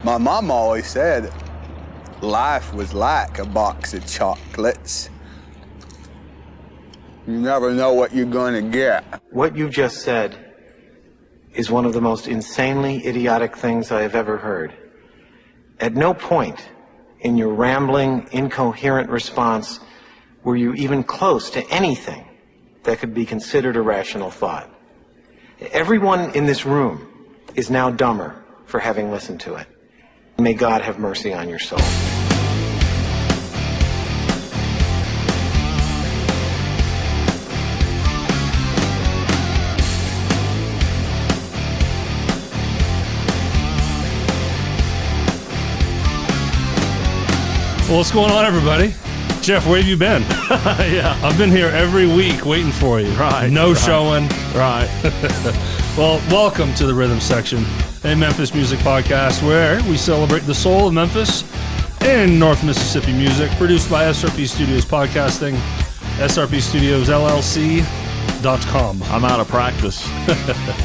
My mom always said life was like a box of chocolates. You never know what you're gonna get. What you just said is one of the most insanely idiotic things I have ever heard. At no point in your rambling, incoherent response were you even close to anything that could be considered a rational thought. Everyone in this room is now dumber for having listened to it. May God have mercy on your soul. Well, what's going on, everybody? Jeff, where have you been? Yeah. I've been here every week waiting for you. Right. No showing. Right. Well, welcome to the Rhythm Section, a Memphis music podcast where we celebrate the soul of Memphis and North Mississippi music, produced by SRP Studios Podcasting, srpstudiosllc.com. I'm out of practice.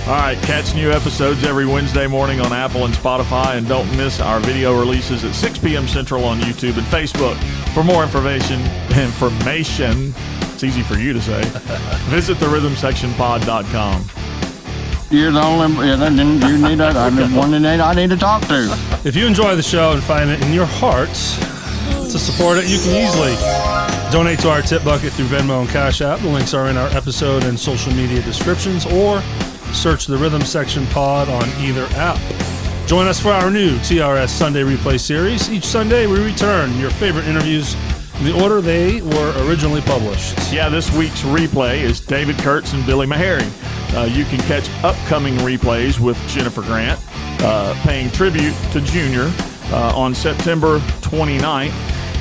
All right, catch new episodes every Wednesday morning on Apple and Spotify, and don't miss our video releases at 6 p.m. Central on YouTube and Facebook. For more information, it's easy for you to say, visit therhythmsectionpod.com. You're the only, you need that. I'm the one that I need to talk to. If you enjoy the show and find it in your heart to support it, you can easily donate to our tip bucket through Venmo and CashApp. The links are in our episode and social media descriptions, or search the Rhythm Section Pod on either app. Join us for our new TRS Sunday Replay series. Each Sunday, we return your favorite interviews in the order they were originally published. Yeah, this week's replay is David Kurtz and Billy Maharry. You can catch upcoming replays with Jennifer Grant, paying tribute to Junior on September 29th.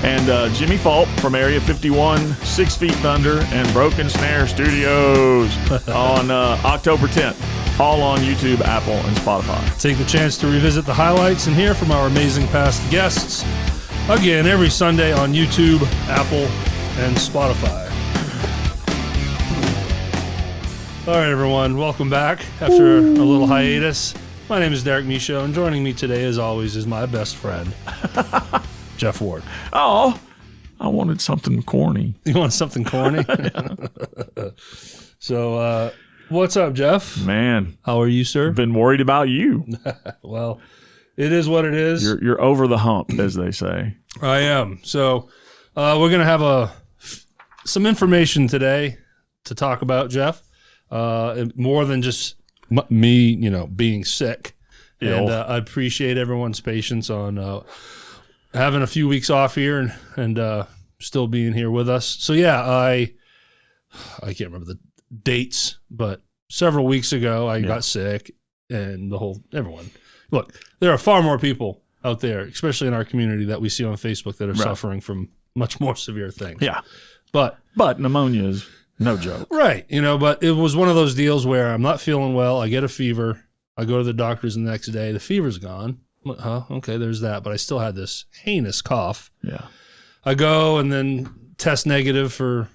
And Jimmy Falk from Area 51, 6 Feet Under, and Broken Snare Studios on October 10th. All on YouTube, Apple, and Spotify. Take the chance to revisit the highlights and hear from our amazing past guests. Again, every Sunday on YouTube, Apple, and Spotify. All right, everyone. Welcome back after a little hiatus. My name is Derrick Michaud, and joining me today, as always, is my best friend, Jeff Ward. Oh, I wanted something corny. You want something corny? So, what's up, Jeff? Man. How are you, sir? Been worried about you. Well, it is what it is. You're over the hump, as they say. I am. So, we're going to have some information today to talk about, Jeff. More than just me, being sick. Ill. And I appreciate everyone's patience on having a few weeks off here and still being here with us. So yeah, I can't remember the dates, but several weeks ago I got sick, and everyone. Look, there are far more people out there, especially in our community that we see on Facebook, that are suffering from much more severe things. Yeah. But pneumonia is no joke. Right. But it was one of those deals where I'm not feeling well. I get a fever. I go to the doctor's the next day. The fever's gone. Okay, there's that. But I still had this heinous cough. Yeah. I go and then test negative for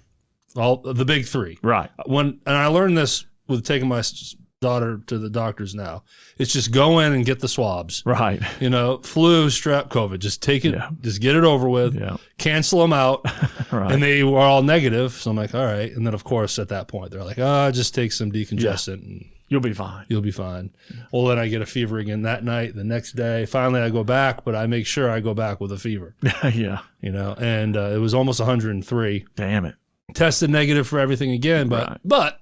all the big three. Right. And I learned this with taking my daughter to the doctors now. It's just go in and get the swabs. Right. Flu, strep, COVID. Just take it. Just get it over with. Yeah. Cancel them out. Right. And they were all negative. So I'm like, all right. And then, of course, at that point, they're like, just take some decongestant and you'll be fine. You'll be fine. Well, then I get a fever again that night. The next day, finally, I go back, but I make sure I go back with a fever. Yeah. And it was almost 103. Damn it. Tested negative for everything again, but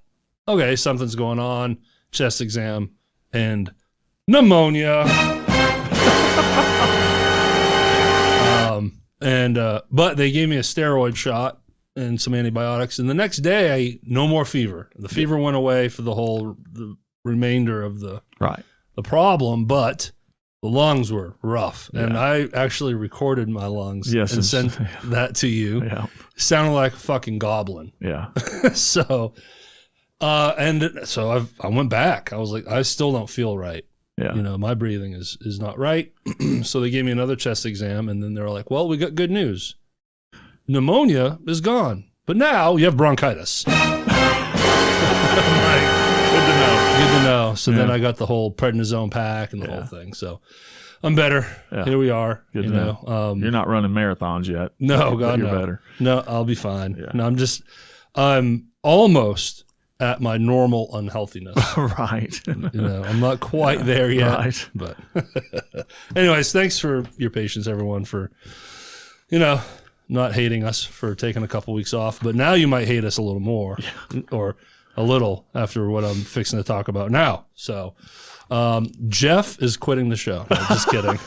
okay, something's going on. Chest exam and pneumonia. But they gave me a steroid shot and some antibiotics, and the next day no more fever. The fever went away for the remainder of the problem, but the lungs were rough. Yeah. And I actually recorded my lungs and sent that to you. Yeah. Sounded like a fucking goblin. Yeah. So I went back. I was like, I still don't feel right. Yeah. My breathing is not right. So they gave me another chest exam, and then they were like, well, we got good news. Pneumonia is gone, but now you have bronchitis. I'm like, good to know. So then I got the whole prednisone pack and the whole thing. So I'm better. Yeah. Here we are. Good to know. You're not running marathons yet. No, God, you're no. better. No, I'll be fine. Yeah. No, I'm almost at my normal unhealthiness. Right. I'm not quite there yet. Right. But anyways, thanks for your patience, everyone, for, not hating us for taking a couple weeks off. But now you might hate us a little more or a little after what I'm fixing to talk about now. So Jeff is quitting the show. No, just kidding.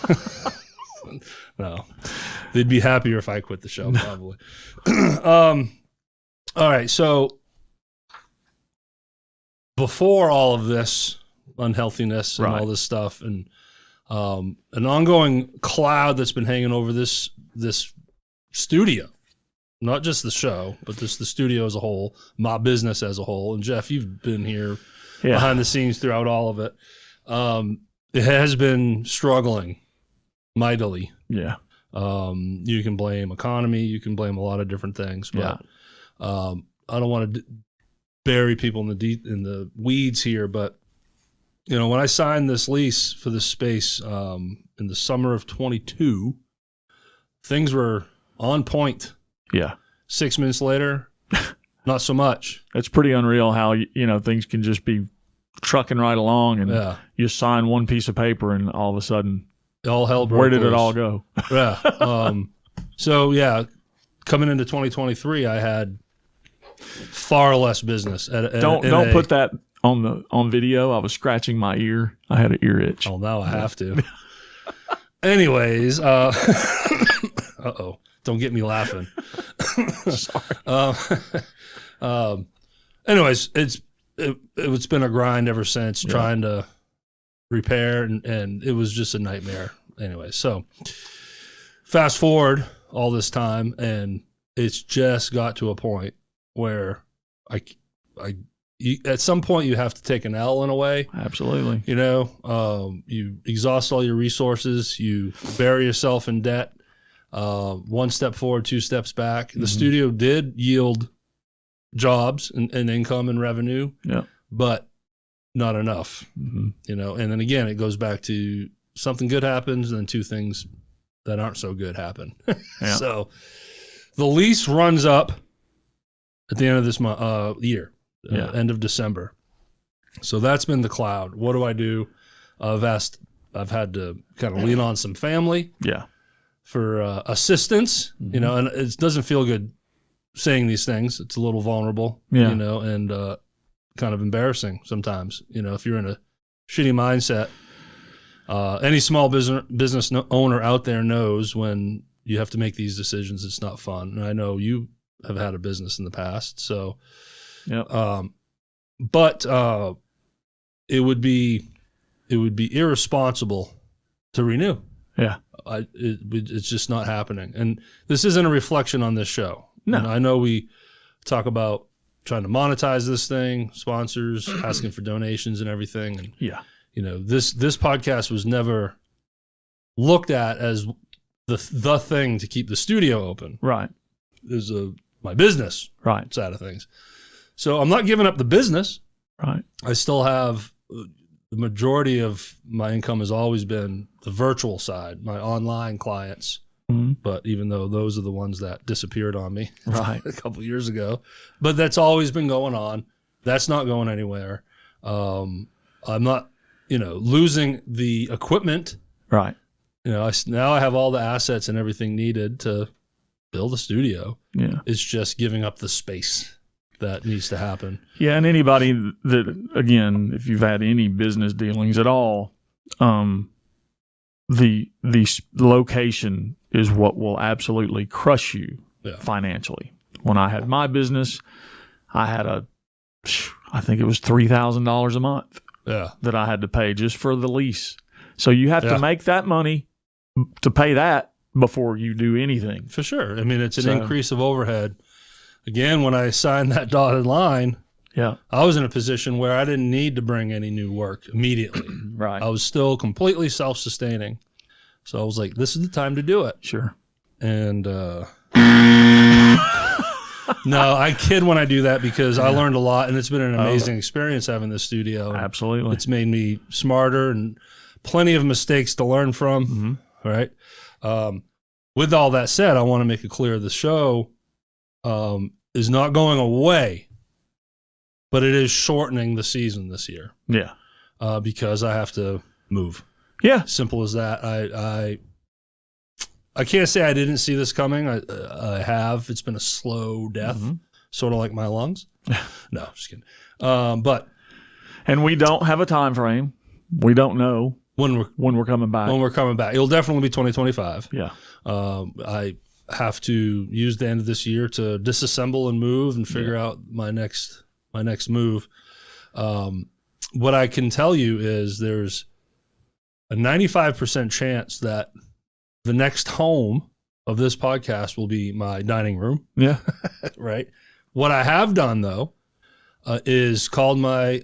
No, they'd be happier if I quit the show, probably. All right, so before all of this unhealthiness and all this stuff, and an ongoing cloud that's been hanging over this studio, not just the show, but the studio as a whole, my business as a whole. And Jeff, you've been here behind the scenes throughout all of it. It has been struggling mightily. Yeah. You can blame economy, you can blame a lot of different things, but I don't want to bury people in the weeds here. But when I signed this lease for this space in the summer of 22, things were on point. Yeah. 6 minutes later, not so much. It's pretty unreal how things can just be trucking right along, and you sign one piece of paper, and all of a sudden, all hell broke where did loose. it all go? Yeah. So coming into 2023, I had far less business. Don't put that on video. I was scratching my ear. I had an ear itch. Oh, now I have to. Anyways, uh-oh. Don't get me laughing. Sorry. Anyways, it's been a grind ever since trying to repair, and it was just a nightmare. Anyway, so fast forward all this time, and it's just got to a point where at some point you have to take an L in a way. Absolutely. You exhaust all your resources, you bury yourself in debt. One step forward, two steps back. The studio did yield jobs and income and revenue, but not enough. And then again, it goes back to something good happens, and then two things that aren't so good happen. So the lease runs up at the end of this year, end of December. So that's been the cloud. What do I do? I've had to kind of lean on some family. For assistance, and it doesn't feel good saying these things. It's a little vulnerable, and kind of embarrassing sometimes. If you're in a shitty mindset, any small business owner out there knows when you have to make these decisions, it's not fun. And I know you have had a business in the past, so but it would be irresponsible to renew. It's just not happening. And this isn't a reflection on this show. No. I know we talk about trying to monetize this thing, sponsors, asking for donations and everything. And this podcast was never looked at as the thing to keep the studio open. Right. There's my business side of things. So I'm not giving up the business. Right. I still have the majority of my income has always been the virtual side, my online clients. But even though those are the ones that disappeared on me a couple of years ago, but that's always been going on. That's not going anywhere. I'm not, losing the equipment. Right. Now I have all the assets and everything needed to build a studio. Yeah. It's just giving up the space that needs to happen. Yeah. And anybody that, again, if you've had any business dealings at all, the location is what will absolutely crush you financially. When I had my business, I had I think it was $3,000 a month that I had to pay just for the lease. So you have to make that money to pay that before you do anything. For sure. I mean, it's an increase of overhead. Again, when I signed that dotted line, I was in a position where I didn't need to bring any new work immediately. I was still completely self-sustaining. So I was like, this is the time to do it. Sure. And no, I kid when I do that because I learned a lot, and it's been an amazing experience having this studio. Absolutely. It's made me smarter and plenty of mistakes to learn from, right? With all that said, I want to make it clear the show is not going away, but it is shortening the season this year. Yeah. Because I have to move. Yeah. Simple as that. I can't say I didn't see this coming. I have. It's been a slow death, sort of like my lungs. No, just kidding. And we don't have a time frame. We don't know when we're coming back. When we're coming back. It'll definitely be 2025. Yeah. I have to use the end of this year to disassemble and move and figure out my next move. What I can tell you is there's a 95% chance that the next home of this podcast will be my dining room. Yeah. Right. What I have done, though, is called my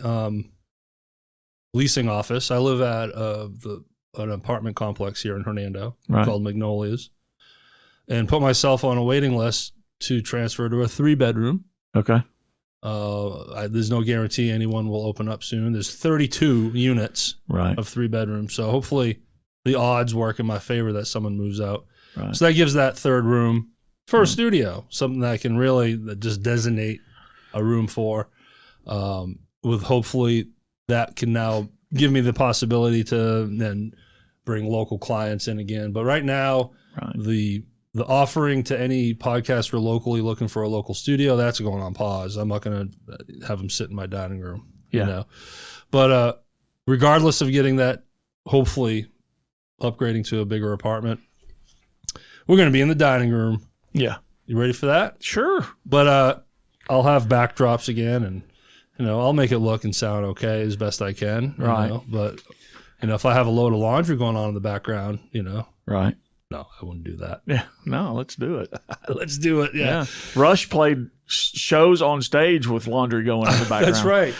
leasing office. I live at an apartment complex here in Hernando called Magnolias, and put myself on a waiting list to transfer to a 3-bedroom. Okay. There's no guarantee anyone will open up soon. There's 32 units of 3 bedrooms. So hopefully the odds work in my favor that someone moves out. Right. So that gives that 3rd room for a studio, something that I can really just designate a room for, with hopefully that can now give me the possibility to then bring local clients in again. But right now, the offering to any podcaster locally looking for a local studio, that's going on pause. I'm not going to have them sit in my dining room, you know. But regardless of getting that, hopefully upgrading to a bigger apartment, we're going to be in the dining room. Yeah. You ready for that? Sure. But I'll have backdrops again, and, you know, I'll make it look and sound okay as best I can. Right. You know? But, you know, if I have a load of laundry going on in the background, you know. Right. No, I wouldn't do that. Yeah, no, let's do it. Let's do it. Yeah. Rush played shows on stage with laundry going in the background. That's right.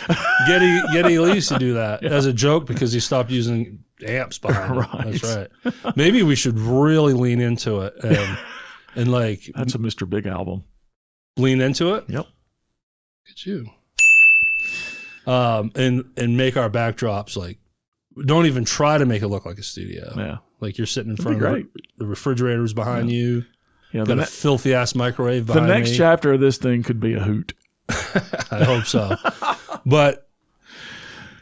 Getty Lee used to do that as a joke because he stopped using amps behind him. That's right. Maybe we should really lean into it and like. That's a Mr. Big album. Lean into it. Yep. Look at you. And make our backdrops like. Don't even try to make it look like a studio. Yeah. Like you're sitting in front of the refrigerators behind you. Yeah, got a filthy ass microwave behind me. The next chapter of this thing could be a hoot. I hope so. But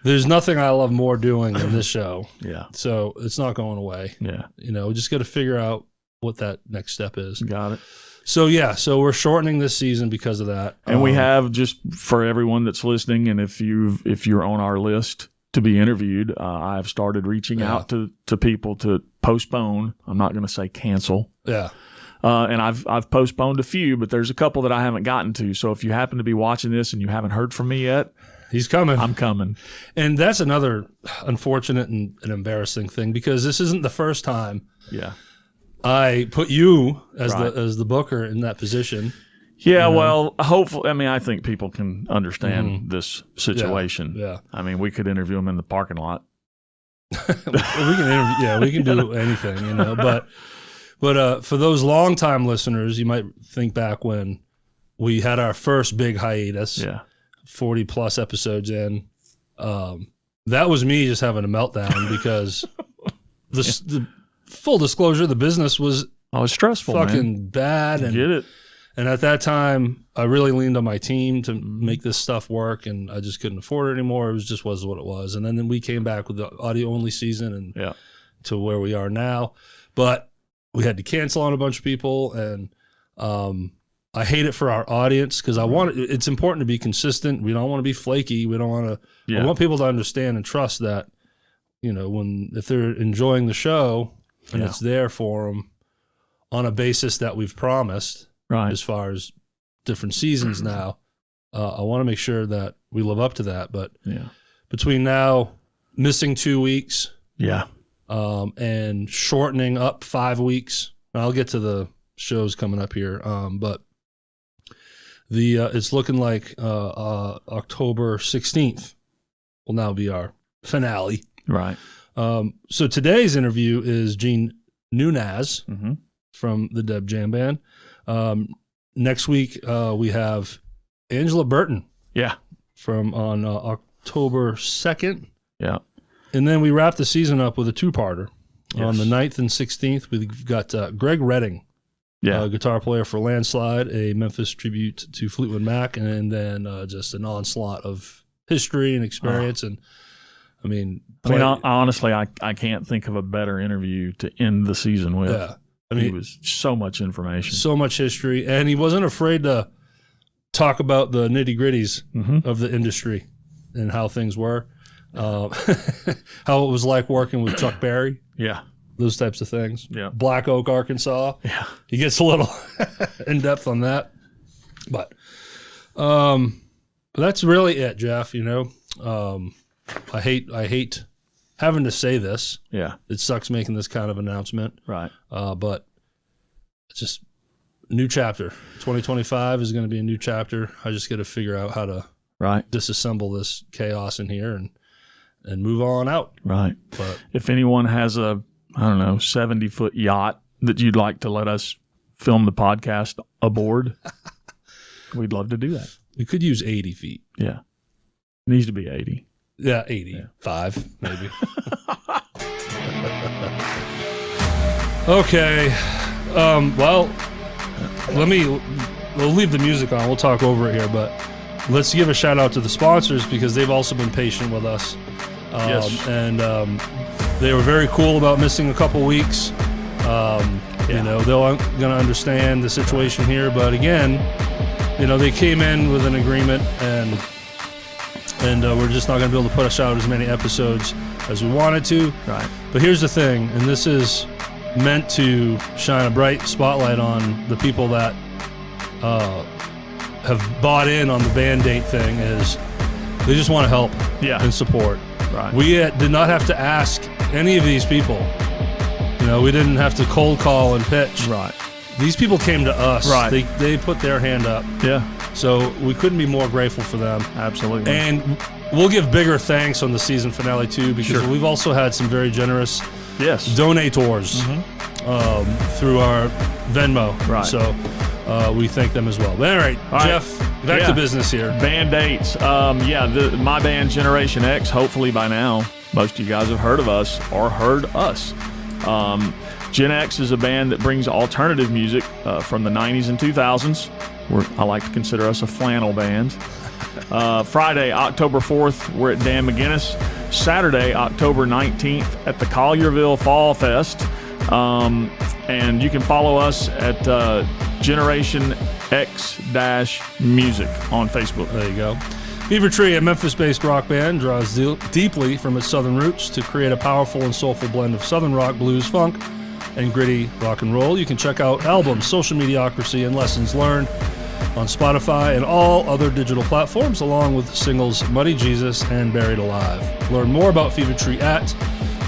there's nothing I love more doing than this show. Yeah. So it's not going away. Yeah. You know, we just got to figure out what that next step is. Got it. So yeah, so we're shortening this season because of that. And we have, just for everyone that's listening, and if you're on our list to be interviewed, I've started reaching out to people to postpone. I'm not going to say cancel. Yeah. And I've postponed a few, but there's a couple that I haven't gotten to. So if you happen to be watching this and you haven't heard from me yet, he's coming. I'm coming. And that's another unfortunate and embarrassing thing, because this isn't the first time. Yeah. I put you as the booker in that position. Yeah, well, hopefully, I mean, I think people can understand this situation. Yeah. I mean, we could interview them in the parking lot. we can do anything, you know. But for those longtime listeners, you might think back when we had our first big hiatus. 40 plus episodes in. That was me just having a meltdown because the full disclosure, the business was stressful, fucking bad. And get it. And at that time, I really leaned on my team to make this stuff work, and I just couldn't afford it anymore. It was what it was. And then we came back with the audio-only season and to where we are now. But we had to cancel on a bunch of people, and I hate it for our audience because it's important to be consistent. We don't want to be flaky. We don't want to. I want people to understand and trust that, you know, if they're enjoying the show and it's there for them on a basis that we've promised. Right. As far as different seasons now, I want to make sure that we live up to that. But between now missing 2 weeks, and shortening up 5 weeks, I'll get to the shows coming up here. But it's looking like October 16th will now be our finale. Right. So today's interview is Gene Nunez from the Deb Jam Band. Next week, we have Angela Burton. Yeah. From on October 2nd. Yeah. And then we wrap the season up with a two-parter. Yes. On the 9th and 16th, we've got Greg Redding, guitar player for Landslide, a Memphis tribute to Fleetwood Mac, and then just an onslaught of history and experience. And I mean, honestly, I can't think of a better interview to end the season with. Yeah. I mean, it was so much information, so much history, and he wasn't afraid to talk about the nitty-gritties of the industry and how things were, how it was like working with Chuck Berry. Yeah. Those types of things. Yeah. Black Oak, Arkansas. Yeah. He gets a little in-depth on that. But that's really it, Jeff, you know. I hate having to say this. Yeah. It sucks making this kind of announcement. Right. But it's just new chapter. 2025 is going to be a new chapter. I just got to figure out how to disassemble this chaos in here and move on out. Right. But if anyone has a, 70-foot yacht that you'd like to let us film the podcast aboard, we'd love to do that. We could use 80 feet. Yeah. It needs to be 80. Yeah, 85, maybe. Okay. Well, we'll leave the music on. We'll talk over it here, but let's give a shout out to the sponsors because they've also been patient with us. Yes. And they were very cool about missing a couple weeks. You know, they're going to understand the situation here, but again, you know, they came in with an agreement and we're just not going to be able to put out as many episodes as we wanted to. Right. But here's the thing, and this is meant to shine a bright spotlight on the people that have bought in on the band date thing, is they just want to help and support. Right. We did not have to ask any of these people. You know, we didn't have to cold call and pitch. Right. These people came to us. Right. They put their hand up. Yeah. So we couldn't be more grateful for them. Absolutely. And we'll give bigger thanks on the season finale too, because we've also had some very generous donators through our Venmo. Right. So we thank them as well. But all right, Jeff, back to business here. Band dates. My band Generation X, hopefully by now, most of you guys have heard of us or heard us. Gen X is a band that brings alternative music from the 90s and 2000s. I like to consider us a flannel band. Friday, October 4th, we're at Dan McGinnis. Saturday, October 19th at the Collierville Fall Fest. And you can follow us at Generation X-Music on Facebook. There you go. Fever Tree, a Memphis-based rock band, draws deeply from its southern roots to create a powerful and soulful blend of southern rock, blues, funk, and gritty rock and roll. You can check out albums, Social Mediocrity, and Lessons Learned on Spotify and all other digital platforms, along with singles Muddy Jesus and Buried Alive. Learn more about Fever Tree at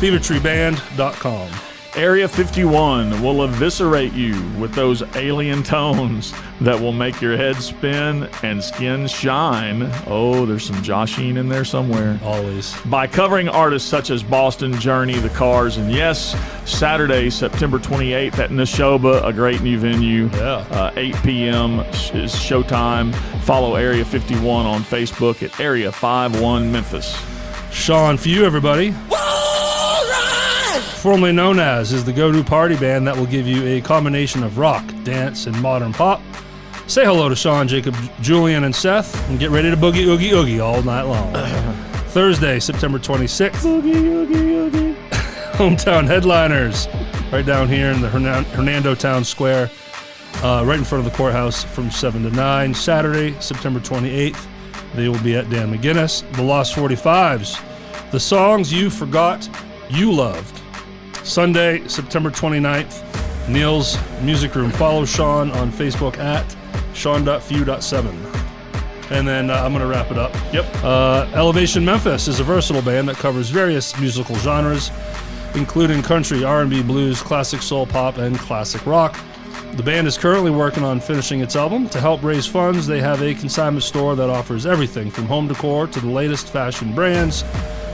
fevertreeband.com. Area 51 will eviscerate you with those alien tones that will make your head spin and skin shine. Oh, there's some Joshine in there somewhere. Always. By covering artists such as Boston, Journey, The Cars, and yes, Saturday, September 28th at Neshoba, a great new venue. 8 p.m. is showtime. Follow Area 51 on Facebook at Area 51 Memphis. Sean, for you, everybody. Formerly known as, is the go-to party band that will give you a combination of rock, dance, and modern pop. Say hello to Sean, Jacob, Julian, and Seth, and get ready to boogie, oogie, oogie all night long. Thursday, September 26th. Boogie, oogie, oogie. Hometown headliners, right down here in the Hernando Town Square, right in front of the courthouse from 7 to 9. Saturday, September 28th, they will be at Dan McGinnis. The Lost 45s, the songs you forgot you loved. Sunday, September 29th, Neil's Music Room. Follow Sean on Facebook at sean.few.7. And then I'm going to wrap it up. Elevation Memphis is a versatile band that covers various musical genres, including country, R&B, blues, classic soul, pop, and classic rock. The band is currently working on finishing its album. To help raise funds, they have a consignment store that offers everything from home decor to the latest fashion brands.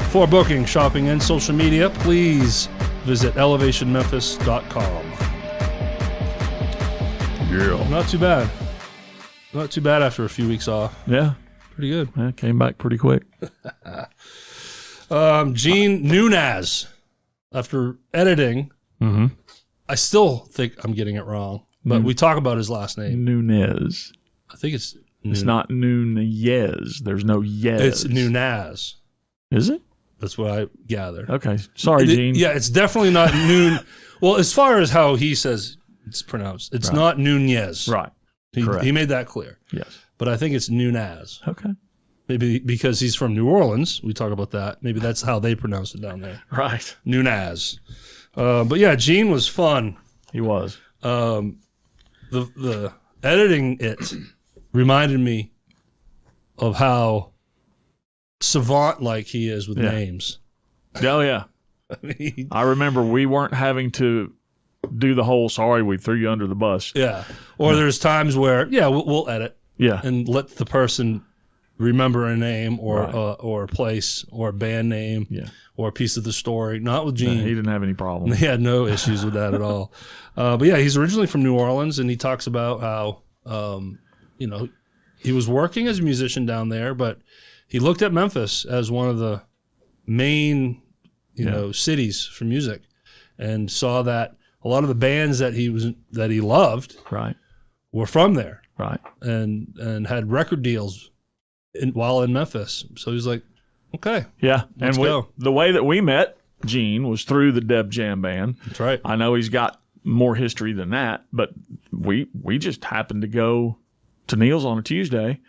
For booking, shopping, and social media, please visit elevationmemphis.com. Yeah. Not too bad. Not too bad after a few weeks off. Yeah. Pretty good. Yeah, came back pretty quick. Gene Nunez. After editing, I still think I'm getting it wrong, but we talk about his last name. Nunez. I think it's not Nunez. There's no yes. It's Nunez. Is it? That's what I gather. Okay. Sorry, Gene. Yeah, it's definitely not Nun. Well, as far as how he says it's pronounced, it's not Nunez. Right. He made that clear. Yes. But I think it's Nunez. Okay. Maybe because he's from New Orleans. We talk about that. Maybe that's how they pronounce it down there. Right. Nunez. But yeah, Gene was fun. He was. The editing it reminded me of how savant-like he is with names. Oh, yeah. I remember we weren't having to do the whole sorry we threw you under the bus. Yeah. Or there's times where, we'll edit. Yeah. And let the person remember a name or a place or a band name or a piece of the story. Not with Gene. Yeah, he didn't have any problem. He had no issues with that at all. But yeah, he's originally from New Orleans, and he talks about how, he was working as a musician down there, but he looked at Memphis as one of the main, cities for music, and saw that a lot of the bands that he loved were from there, and had record deals while in Memphis. So he's like, okay, let's go. The way that we met Gene was through the Deb Jam Band. That's right. I know he's got more history than that, but we just happened to go to Neil's on a Tuesday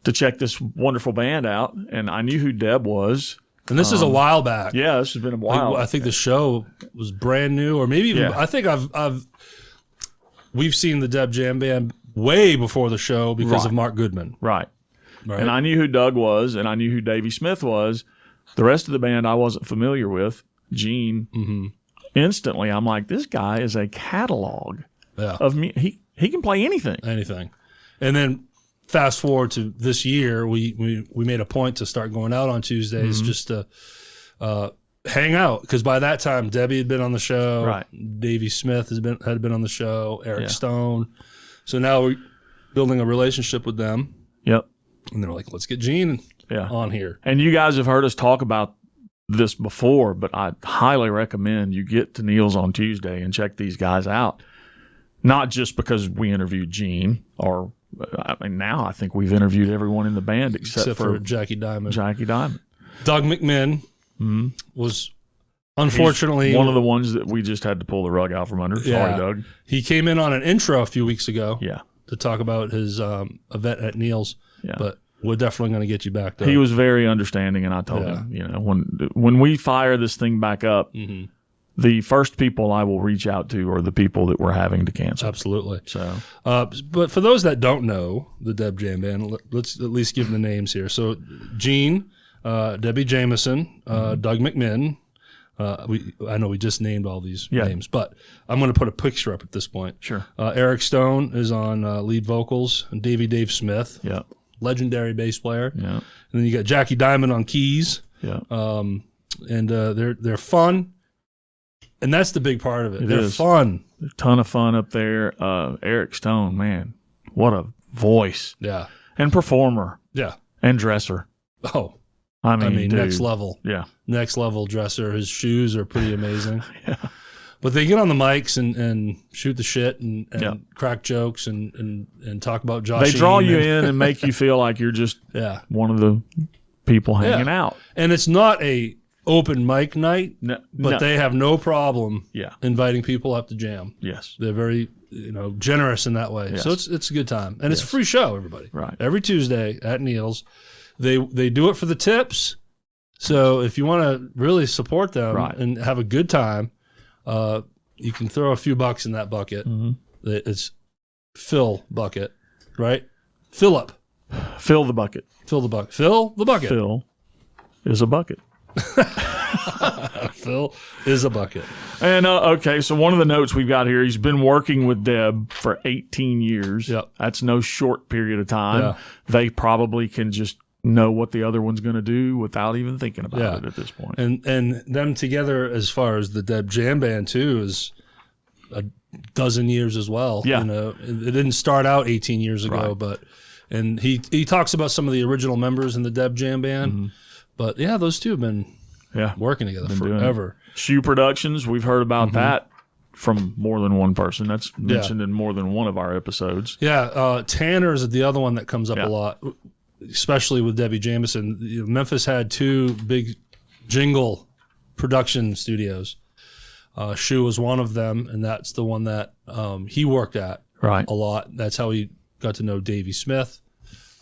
to check this wonderful band out, and I knew who Deb was. And this is a while back. Yeah, this has been a while. I think the show was brand new, or maybe even I think we've seen the Deb Jam Band way before the show because of Mark Goodman. Right. And I knew who Doug was, and I knew who Davey Smith was. The rest of the band I wasn't familiar with. Gene, instantly I'm like, this guy is a catalog of me. He can play anything. And then fast forward to this year, we made a point to start going out on Tuesdays just to hang out, because by that time Debbie had been on the show, Davey Smith had been on the show, Eric Stone. So now we're building a relationship with them. Yep. And they're like, let's get Gene on here. And you guys have heard us talk about this before, but I highly recommend you get to Neil's on Tuesday and check these guys out. Not just because we interviewed Gene, or now I think we've interviewed everyone in the band except for Jackie Diamond. Doug McMinn was unfortunately one of the ones that we just had to pull the rug out from under. Sorry, Doug. He came in on an intro a few weeks ago to talk about his event at Neil's. Yeah. But we're definitely going to get you back there. He was very understanding, and I told him, when we fire this thing back up, the first people I will reach out to are the people that we're having to cancel. Absolutely. So, but for those that don't know the Deb Jam Band, let's at least give them the names here. So, Gene, Debbie Jamison, Doug McMinn. I know we just named all these names, but I'm going to put a picture up at this point. Sure. Eric Stone is on lead vocals, and Dave Smith. Yeah. Legendary bass player. Yeah. And then you got Jackie Diamond on keys. Yeah. And they're fun. And that's the big part of it. They're fun. There's a ton of fun up there. Eric Stone, man, what a voice. Yeah. And performer. Yeah. And dresser. Oh. I mean dude, next level. Yeah. Next level dresser. His shoes are pretty amazing. But they get on the mics and shoot the shit and crack jokes and talk about Josh. They draw you in and make you feel like you're just one of the people hanging out. And it's not a open mic night, but they have no problem inviting people up to jam. Yes. They're very generous in that way. Yes. So it's a good time. And it's a free show, everybody. Right. Every Tuesday at Neil's. They do it for the tips. So if you want to really support them and have a good time, you can throw a few bucks in that bucket. It's Phil bucket, right? Philip. Fill the bucket. Fill the bucket. Fill the bucket. Phil is a bucket. Phil is a bucket. And okay, so one of the notes we've got here, he's been working with Deb for 18 years. Yep. That's no short period of time. Yeah. They probably can just know what the other one's going to do without even thinking about it at this point. And them together, as far as the Deb Jam Band too, is a dozen years as well. Yeah. It didn't start out 18 years ago, but he talks about some of the original members in the Deb Jam Band. But yeah, those two have been working together forever. Shoe Productions, we've heard about that from more than one person. That's mentioned in more than one of our episodes. Yeah, Tanner's the other one that comes up a lot, especially with Debbie Jamison. Memphis had 2 big jingle production studios. Shoe was one of them, and that's the one that he worked at a lot. That's how he got to know Davey Smith.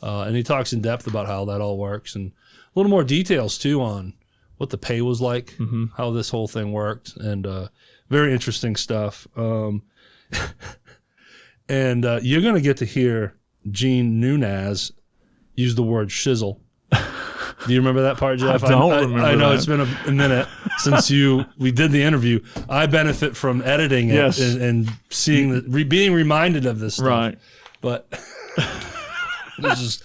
And he talks in depth about how that all works and a little more details, too, on what the pay was like, how this whole thing worked, and very interesting stuff. And you're going to get to hear Gene Nunez use the word shizzle. Do you remember that part, Jeff? I don't remember I know that. it's been a minute since we did the interview. I benefit from editing it and seeing being reminded of this stuff. Right. But this is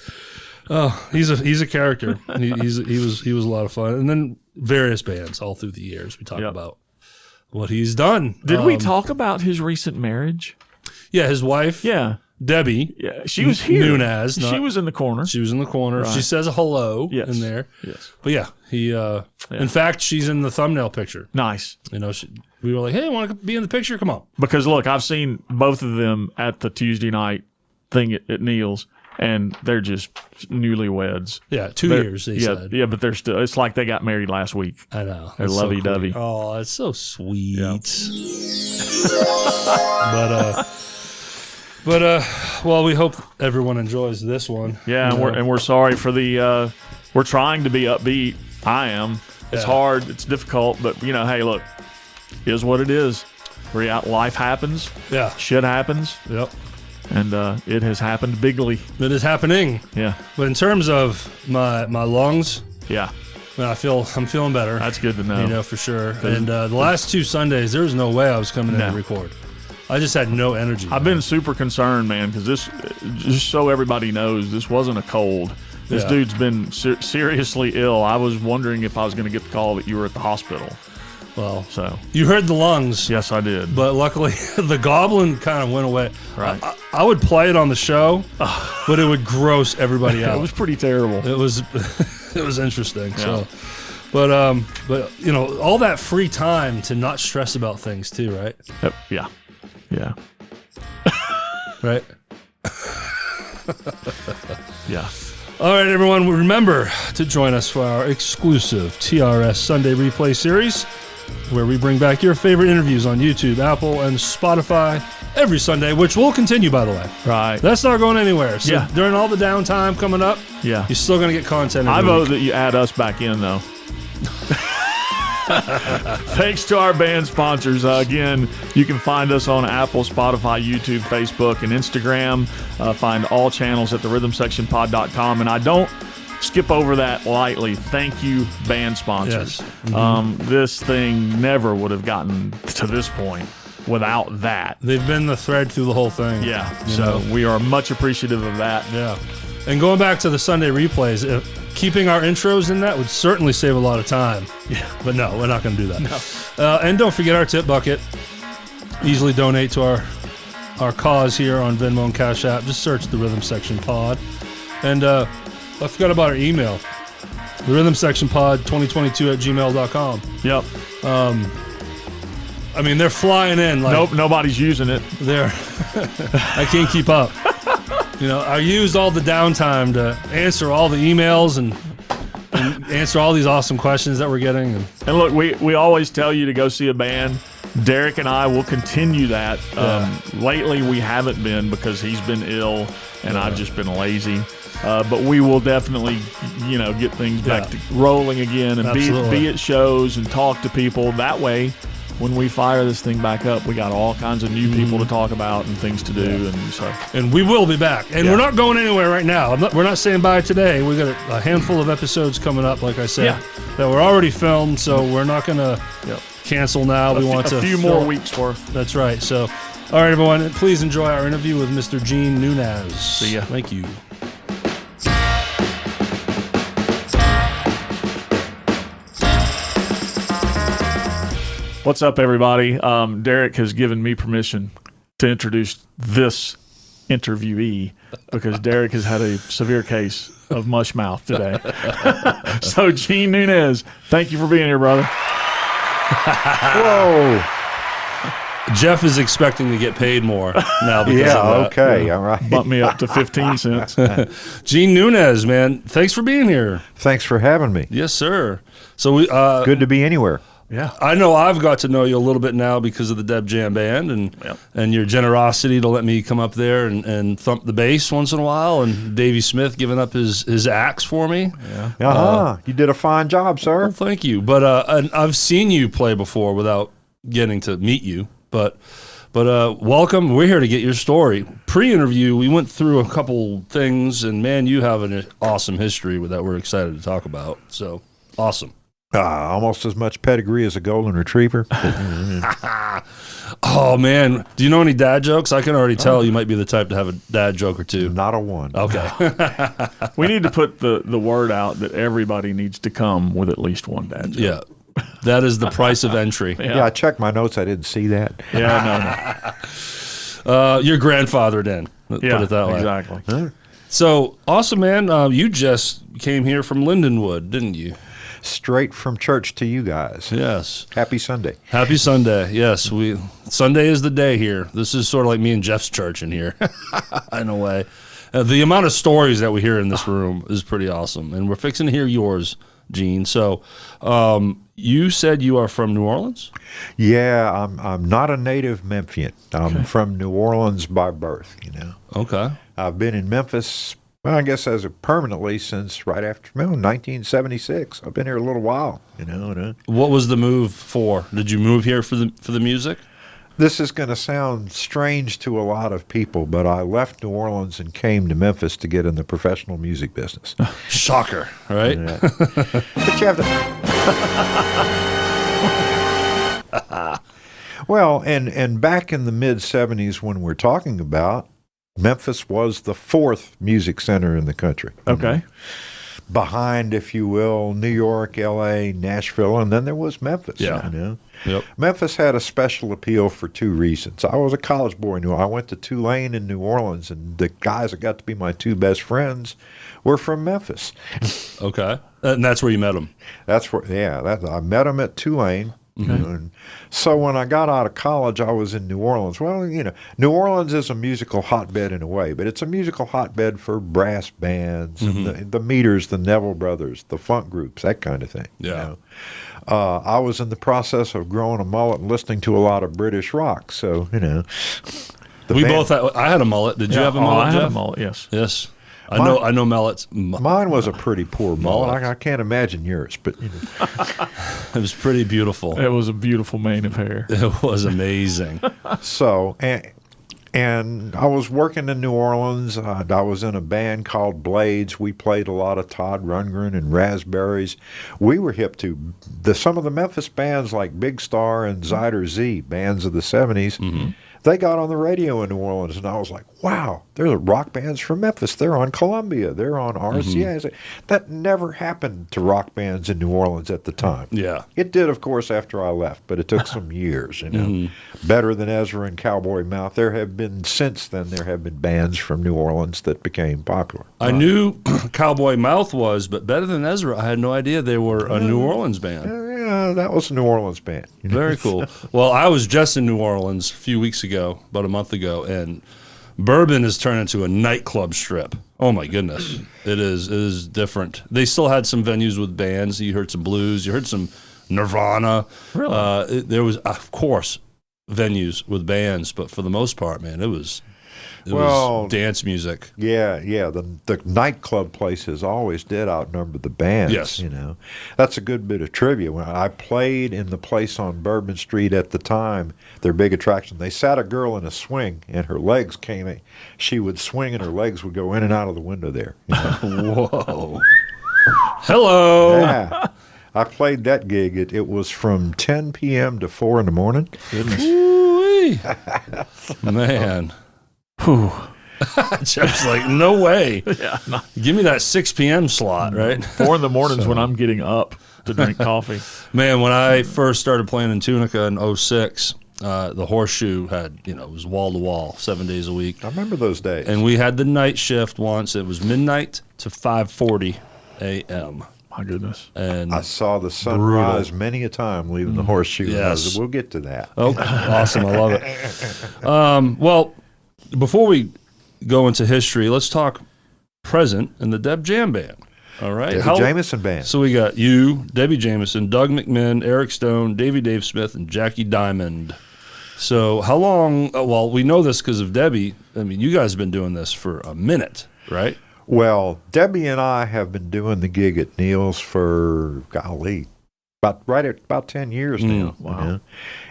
he's a character. He was a lot of fun. And then various bands all through the years. We talked about what he's done. Did we talk about his recent marriage? Yeah, his wife. Yeah. Debbie. Yeah, she was here. Nunez. She was in the corner. She was in the corner. Right. She says a hello in there. Yes. But yeah, he. In fact, she's in the thumbnail picture. Nice. You know, we were like, "Hey, want to be in the picture? Come on." Because look, I've seen both of them at the Tuesday night thing at Neil's, and they're just newlyweds. Yeah, 2 years. They said. Yeah, but they're still. It's like they got married last week. I know. They're lovey-dovey. Oh, it's so sweet. Yeah. But well, we hope everyone enjoys this one. Yeah, and we're sorry for the. We're trying to be upbeat. I am. It's hard. It's difficult, but hey, look, is what it is. Life happens. Yeah. Shit happens. Yep. And it has happened bigly. It is happening. Yeah. But in terms of my lungs, yeah, I'm feeling better. That's good to know. For sure. And the last 2 Sundays, there was no way I was coming in to record. I just had no energy. I've been super concerned, man, because this, just so everybody knows, this wasn't a cold. This dude's been seriously ill. I was wondering if I was going to get the call that you were at the hospital. Well, you heard the lungs. Yes, I did. But luckily, the goblin kind of went away. Right. I would play it on the show, but it would gross everybody out. It was pretty terrible. It was interesting. Yeah. So, but all that free time to not stress about things too, right? Yeah. Yeah. Right. Yeah. All right, everyone. Remember to join us for our exclusive TRS Sunday Replay series, where we bring back your favorite interviews on YouTube, Apple, and Spotify every Sunday, which will continue, by the way. Right. That's not going anywhere. So during all the downtime coming up, you're still going to get content. I vote that you add us back in, though. Thanks to our band sponsors. Again, you can find us on Apple, Spotify, YouTube, Facebook, and Instagram. Find all channels at therhythmsectionpod.com. And I don't skip over that lightly. Thank you, band sponsors. Yes. This thing never would have gotten to this point without that. They've been the thread through the whole thing. Yeah. So we are much appreciative of that. Yeah. And going back to the Sunday replays, keeping our intros in that would certainly save a lot of time. Yeah. But no, we're not going to do that. No. And don't forget our tip bucket. Easily donate to our cause here on Venmo and CashApp. Just search the Rhythm Section Pod. And I forgot about our email. The Rhythm Section Pod 2022@gmail.com. Yep. I mean, they're flying in. Like, nobody's using it. I can't keep up. I used all the downtime to answer all the emails and answer all these awesome questions that we're getting. And look, we always tell you to go see a band. Derrick and I will continue that. Lately, we haven't been because he's been ill and I've just been lazy. But we will definitely, get things back to rolling again and be at shows and talk to people. That way, when we fire this thing back up, we got all kinds of new people to talk about and things to do, and we will be back. And we're not going anywhere right now. We're not saying bye today. We got a handful of episodes coming up, like I said, that were already filmed. So we're not going to cancel now. We want a few more weeks worth. That's right. So, all right, everyone, please enjoy our interview with Mr. Gene Nunez. See ya. Thank you. What's up, everybody? Derrick has given me permission to introduce this interviewee because Derrick has had a severe case of mush mouth today. So, Gene Nunez, thank you for being here, brother. Whoa. Jeff is expecting to get paid more now because Yeah, of that. okay, all right. Bump me up to 15 cents. Gene Nunez, man, thanks for being here. Thanks for having me. Yes, sir. So we Good to be anywhere. Yeah. I know I've got to know you a little bit now because of the Deb Jam Band and your generosity to let me come up there and thump the bass once in a while, and Davey Smith giving up his axe for me. Yeah. You did a fine job, sir. Well, thank you. But and I've seen you play before without getting to meet you. But welcome. We're here to get your story. Pre-interview, we went through a couple things, and man, you have an awesome history that we're excited to talk about. So awesome. Almost as much pedigree as a golden retriever. Oh man, do you know any dad jokes? I can already tell you might be the type to have a dad joke or two. Not a one. Okay. We need to put the word out that everybody needs to come with at least one dad joke. Yeah. That is the price of entry. Yeah, I checked my notes. I didn't see that. Yeah, no. Your grandfather then. Put it that way. Exactly. So awesome, man. You just came here from Lindenwood, didn't you? Straight from church to you guys. Yes. Happy Sunday. Happy Sunday. Yes, Sunday is the day here. This is sort of like me and Jeff's church in here, in a way. The amount of stories that we hear in this room is pretty awesome, and we're fixing to hear yours, Gene. So, you said you are from New Orleans? Yeah, I'm not a native Memphian. I'm from New Orleans by birth. Okay. I've been in Memphis, well, I guess permanently since right after 1976. I've been here a little while. What was the move for? Did you move here for the music? This is going to sound strange to a lot of people, but I left New Orleans and came to Memphis to get in the professional music business. Shocker, right? But you have to. Well, and back in the mid 70s when we're talking about, Memphis was the fourth music center in the country. Okay. Behind, if you will, New York, L.A., Nashville, and then there was Memphis. Yeah. Yep. Memphis had a special appeal for two reasons. I was a college boy. I went to Tulane in New Orleans, and the guys that got to be my two best friends were from Memphis. Okay. And that's where you met them? That's where, I met them at Tulane. And so when I got out of college, I was in New Orleans. Well, New Orleans is a musical hotbed in a way, but it's a musical hotbed for brass bands, and the Meters, the Neville Brothers, the funk groups, that kind of thing. Yeah. I was in the process of growing a mullet and listening to a lot of British rock, so, I had a mullet. Did you have a mullet, I Jeff? had a mullet, yes. Yes. I know mullets. Mine was a pretty poor mullet. Mullet. I can't imagine yours, but It was pretty beautiful. It was a beautiful mane of hair. It was amazing. so and I was working in New Orleans. I was in a band called Blades. We played a lot of Todd Rundgren and Raspberries. We were hip to some of the Memphis bands like Big Star and Zyder Z, bands of the 70s. They got on the radio in New Orleans, and I was like, wow, there's rock bands from Memphis. They're on Columbia. They're on RCA. That never happened to rock bands in New Orleans at the time. Yeah. It did, of course, after I left, but it took some years. Better Than Ezra and Cowboy Mouth. Since then, there have been bands from New Orleans that became popular. I knew Cowboy Mouth was, but Better Than Ezra, I had no idea they were a New Orleans band. Yeah, that was a New Orleans band. Very cool. Well, I was just in New Orleans a few weeks ago, about a month ago, and Bourbon has turned into a nightclub strip. Oh my goodness, it is different. They still had some venues with bands. You heard some blues. You heard some Nirvana. Really? There was, of course, venues with bands, but for the most part, man, it was dance music. Yeah. The nightclub places always did outnumber the bands. Yes. That's a good bit of trivia. When I played in the place on Bourbon Street at the time, their big attraction, they sat a girl in a swing, and her legs came in. She would swing, and her legs would go in and out of the window there. Whoa. Hello. Yeah. I played that gig. It was from 10 p.m. to 4 in the morning. Ooh-wee. Man. Whew. Jeff's like, no way. Give me that 6 p.m. slot, right? 4 in the mornings when I'm getting up to drink coffee. Man, when I first started playing in Tunica in 06, the Horseshoe had, it was wall to wall, 7 days a week. I remember those days. And we had the night shift once. It was midnight to 5:40 a.m. My goodness. And I saw the sunrise many a time leaving the Horseshoe. Yes. We'll get to that. Oh, awesome. I love it. Well, before we go into history, let's talk present in the Deb Jam Band. All right. Debbie Jamison Band. So we got you, Debbie Jamison, Doug McMinn, Eric Stone, Dave Smith, and Jackie Diamond. So how long? Well, we know this because of Debbie. I mean, you guys have been doing this for a minute, right? Well, Debbie and I have been doing the gig at Neil's for, golly, about 10 years now. Wow.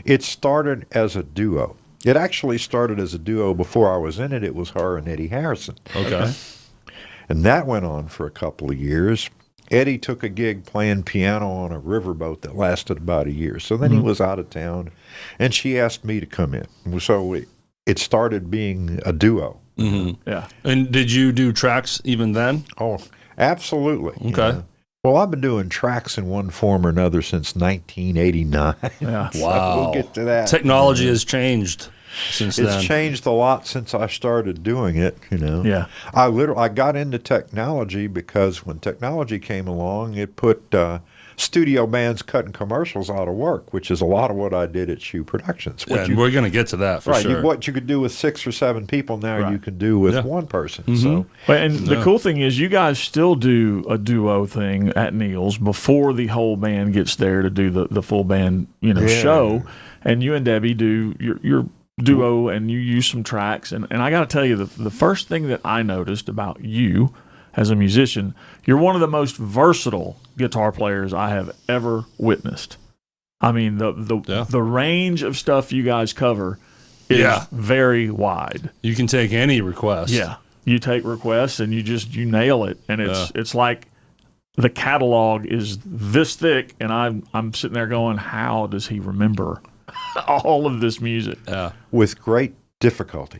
It started as a duo. It actually started as a duo before I was in it. It was her and Eddie Harrison. Okay. And that went on for a couple of years. Eddie took a gig playing piano on a riverboat that lasted about a year. So then he was out of town, and she asked me to come in. So it started being a duo. Mm-hmm. Yeah. And did you do tracks even then? Oh, absolutely. Okay. Well, I've been doing tracks in one form or another since 1989. Yeah. So Wow. we'll get to that. Technology has changed since then. It's changed a lot since I started doing it, Yeah. I got into technology because when technology came along, it put studio bands cutting commercials out of work, which is a lot of what I did at Shoe Productions. And we're going to get to that for sure. What you could do with 6 or 7 people now you can do with one person. Mm-hmm. So And the cool thing is you guys still do a duo thing at Neil's before the whole band gets there to do the full band, show. And you and Debbie do your duo and you use some tracks. And I got to tell you, the first thing that I noticed about you as a musician, you're one of the most versatile guitar players I have ever witnessed. I mean, the range of stuff you guys cover is very wide. You can take any request. Yeah. You take requests and you nail it. And it's like the catalog is this thick, and I'm sitting there going, how does he remember all of this music? with great difficulty.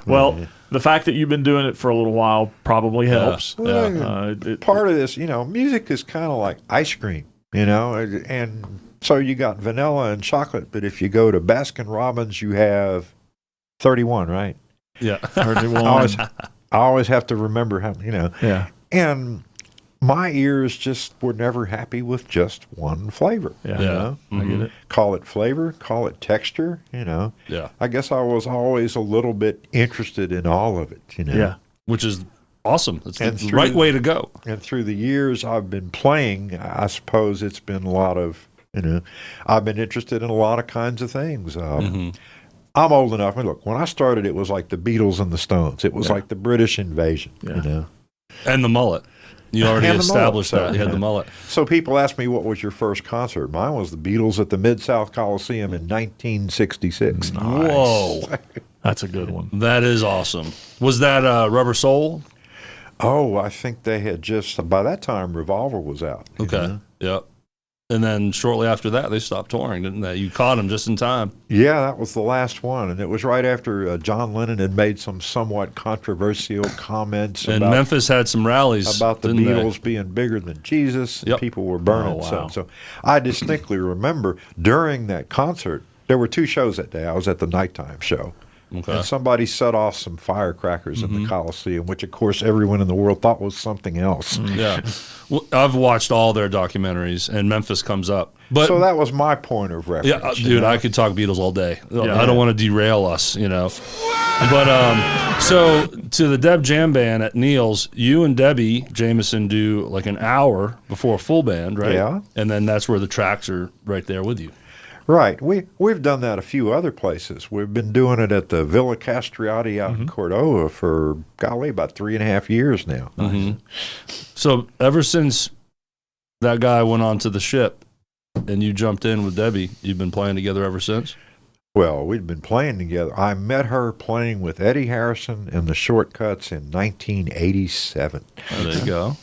Well, the fact that you've been doing it for a little while probably helps. Part of this, music is kind of like ice cream, and so you got vanilla and chocolate, but if you go to Baskin Robbins, you have 31, right? Yeah. 31. I always have to remember how, Yeah. And my ears just were never happy with just one flavor. Yeah. I get it. Call it flavor, call it texture, Yeah. I guess I was always a little bit interested in all of it, Yeah. Which is awesome. It's And the through- right way to go. And through the years I've been playing, I suppose it's been a lot of, I've been interested in a lot of kinds of things. I'm old enough. I mean, look, when I started, it was like the Beatles and the Stones. It was like the British invasion, And the mullet. You already And the established mullet, that. You had the mullet. So people ask me, what was your first concert? Mine was the Beatles at the Mid-South Coliseum in 1966. Whoa. That's a good one. That is awesome. Was that Rubber Soul? Oh, I think they had by that time, Revolver was out. Okay. Yep. And then shortly after that, they stopped touring, didn't they? You caught them just in time. Yeah, that was the last one. And it was right after John Lennon had made some somewhat controversial comments And about Memphis had some rallies. about the didn't they? Beatles being bigger than Jesus. Yep. People were burning Oh, wow. stuff. So I distinctly remember during that concert, there were 2 shows that day. I was at the nighttime show. Okay. And somebody set off some firecrackers in the Coliseum, which, of course, everyone in the world thought was something else. Yeah. Well, I've watched all their documentaries, and Memphis comes up. But So that was my point of reference. yeah, dude, I could talk Beatles all day. I don't want to derail us, But so to the Deb Jam Band at Neil's, you and Debbie Jamison do like an hour before a full band, right? Yeah. And then that's where the tracks are right there with you. Right. We've done that a few other places. We've been doing it at the Villa Castriati out in Cordova for, about 3.5 years now. So ever since that guy went onto the ship and you jumped in with Debbie, you've been playing together ever since? Well, we'd been playing together. I met her playing with Eddie Harrison and the Shortcuts in 1987. Oh, there you go.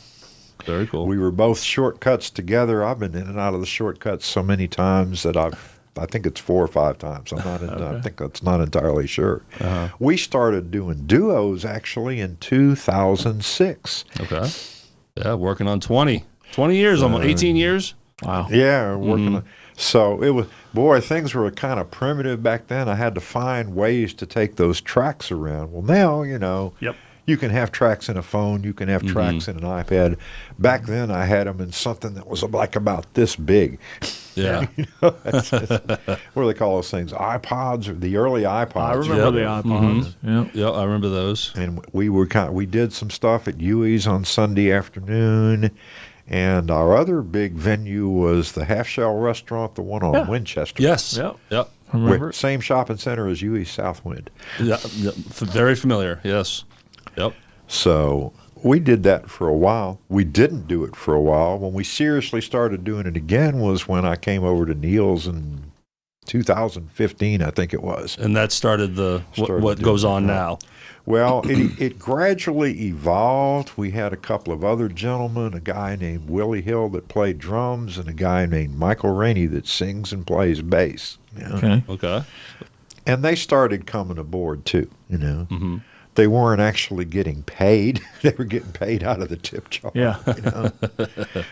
Very cool. We were both Shortcuts together. I've been in and out of the Shortcuts so many times that I think it's 4 or 5 times. I think that's not entirely sure. We started doing duos actually in 2006. Okay. Yeah, working on 20 years, almost 18 years. Wow. Yeah, working. So it was, boy, things were kind of primitive back then. I had to find ways to take those tracks around. Well, now, Yep. you can have tracks in a phone, you can have tracks in an iPad. Back then, I had them in something that was like about this big. Yeah. What do they call those things? iPods, or the early iPods. I remember the iPods. Yep. Yeah, I remember those. And we did some stuff at Huey's on Sunday afternoon. And our other big venue was the Half Shell Restaurant, the one on Winchester. Yes. Yep. Yep. I remember. Same shopping center as Huey's Southwind. Yeah, very familiar. Yes. Yep. So we did that for a while. We didn't do it for a while. When we seriously started doing it again was when I came over to Neil's in 2015, I think it was. And that started what goes on now. Well, it gradually evolved. We had a couple of other gentlemen, a guy named Willie Hill that played drums and a guy named Michael Rainey that sings and plays bass. Okay. And they started coming aboard too, They weren't actually getting paid. They were getting paid out of the tip jar. Yeah.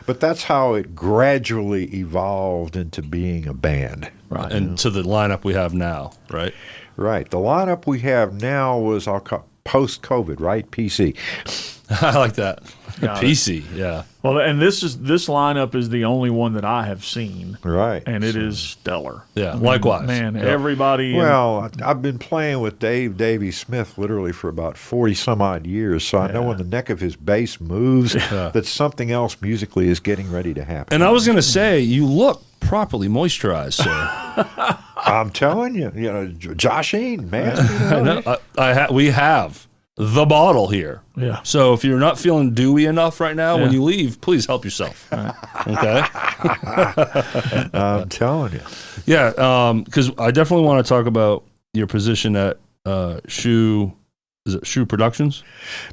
But that's how it gradually evolved into being a band. Right. And to the lineup we have now, right? Right. The lineup we have now was post-COVID, right? PC. I like that. Got it. PC, yeah. Well, and this lineup is the only one that I have seen. Right. And it is stellar. Yeah, likewise. Man, everybody. Well, I've been playing with Davey Smith literally for about 40 some odd years, so I know when the neck of his bass moves that something else musically is getting ready to happen. And I was going to say, you look properly moisturized, sir. I'm telling you, Joshine, man. We have the bottle here. Yeah. So if you're not feeling dewy enough right now, when you leave, please help yourself. Okay? I'm telling you. Yeah, because I definitely want to talk about your position at Shoe Productions?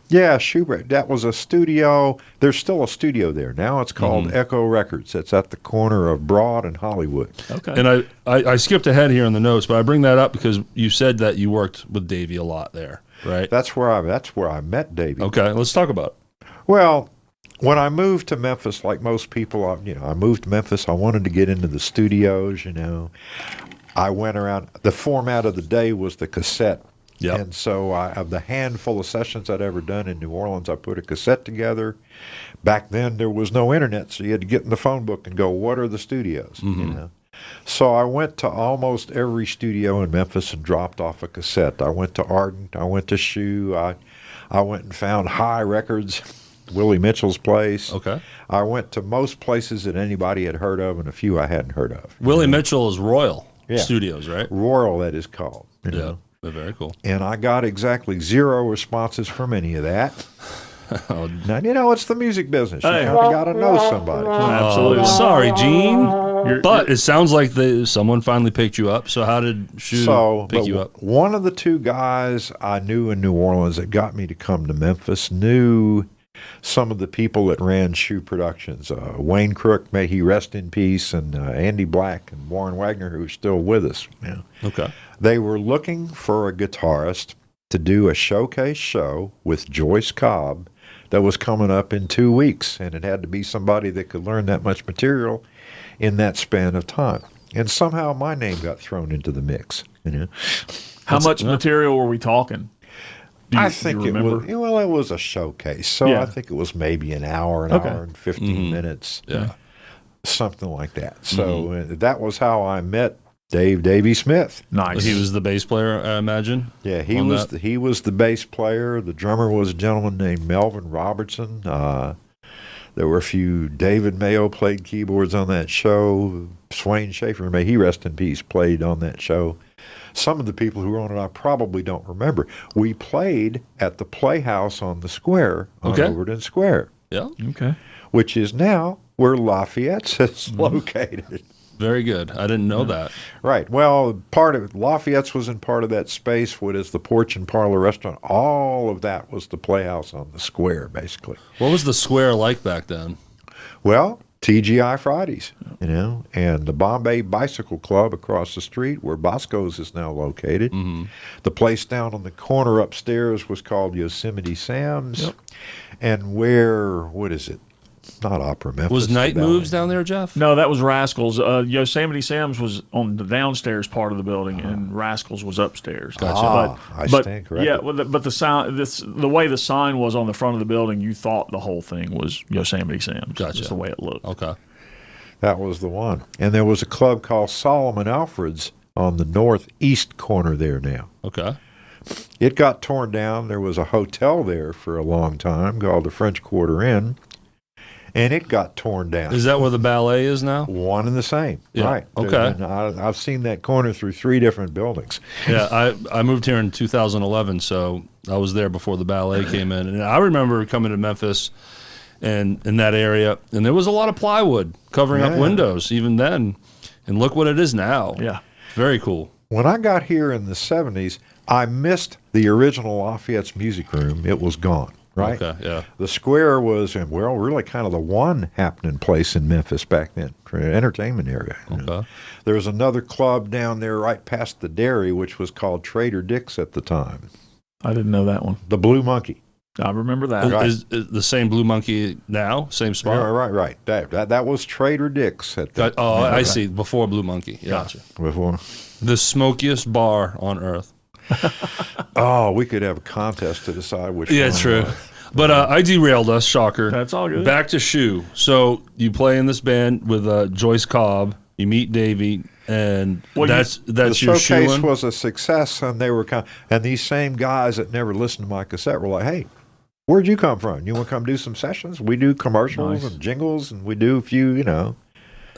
Yeah, Schubert. That was a studio. There's still a studio there. Now it's called Echo Records. It's at the corner of Broad and Hollywood. Okay. And I skipped ahead here in the notes, but I bring that up because you said that you worked with Davey a lot there, right? That's where I met Davey. Okay, let's talk about it. Well, when I moved to Memphis, like most people, I moved to Memphis. I wanted to get into the studios, I went around. The format of the day was the cassette. Yep. And so of the handful of sessions I'd ever done in New Orleans, I put a cassette together. Back then, there was no internet, so you had to get in the phone book and go, what are the studios? So I went to almost every studio in Memphis and dropped off a cassette. I went to Ardent. I went to Shoe. I went and found High Records, Willie Mitchell's place. Okay. I went to most places that anybody had heard of and a few I hadn't heard of. Willie Mitchell is Royal Studios, right? Royal, that is called. Yeah. Very cool. And I got exactly 0 responses from any of that. Now, it's the music business. You kind of got to know somebody. Absolutely. Sorry, Gene. But it sounds like someone finally picked you up. So how did Shoe pick you up? One of the two guys I knew in New Orleans that got me to come to Memphis knew some of the people that ran Shoe Productions. Wayne Crook, may he rest in peace, and Andy Black and Warren Wagner, who are still with us. Okay. They were looking for a guitarist to do a showcase show with Joyce Cobb that was coming up in 2 weeks, and it had to be somebody that could learn that much material in that span of time. And somehow my name got thrown into the mix. How much material were we talking? I think it was a showcase, so I think it was maybe an hour and 15 minutes, something like that. So that was how I met Davey Smith. Nice. He was the bass player, I imagine. Yeah, he was the bass player. The drummer was a gentleman named Melvin Robertson. There were a few. David Mayo played keyboards on that show. Swain Schaefer, may he rest in peace, played on that show. Some of the people who were on it I probably don't remember. We played at the Playhouse on the Square on Overton Square. Yeah. Okay. Which is now where Lafayette's is located. Very good. I didn't know that. Right. Well, part of Lafayette's was in part of that space. What is the Porch and Parlor Restaurant? All of that was the Playhouse on the Square, basically. What was the Square like back then? Well, TGI Fridays, and the Bombay Bicycle Club across the street where Bosco's is now located. The place down on the corner upstairs was called Yosemite Sam's. And not Opera Memphis. Was Night the ballet. Moves down there, Jeff? No, that was Rascals. Yosemite Sam's was on the downstairs part of the building, and Rascals was upstairs. Gotcha. I stand corrected. Yeah, but the sound, the way the sign was on the front of the building, you thought the whole thing was Yosemite Sam's. Gotcha. Just the way it looked. Okay. That was the one. And there was a club called Solomon Alfred's on the northeast corner there now. Okay. It got torn down. There was a hotel there for a long time called the French Quarter Inn, and it got torn down. Is that where the ballet is now? One and the same. Yeah. Right. Okay. And I've seen that corner through 3 different buildings. Yeah, I moved here in 2011, so I was there before the ballet came in. And I remember coming to Memphis and in that area, and there was a lot of plywood covering up windows even then. And look what it is now. Yeah. Very cool. When I got here in the 70s, I missed the original Lafayette's Music Room. It was gone, right? Okay, yeah. The square was, well, really kind of the one happening place in Memphis back then for an entertainment area. You know. Okay. There was another club down there right past the dairy, which was called Trader Dick's at the time. I didn't know that one. The Blue Monkey. I remember that. Is the same Blue Monkey now? Same spot? Yeah, right. That was Trader Dick's at the I see. Before Blue Monkey. Yeah. Gotcha. before. The smokiest bar on earth. Oh, we could have a contest to decide which Yeah, one. true. But I derailed us, shocker. That's all good. Back to Shoe. So you play in this band with Joyce Cobb. You meet Davey, and that's The your showcase shoeing? was a success, and they were and these same guys that never listened to my cassette were like, "Hey, where'd you come from? You want to come do some sessions? We do commercials and jingles, and we do a few, you know."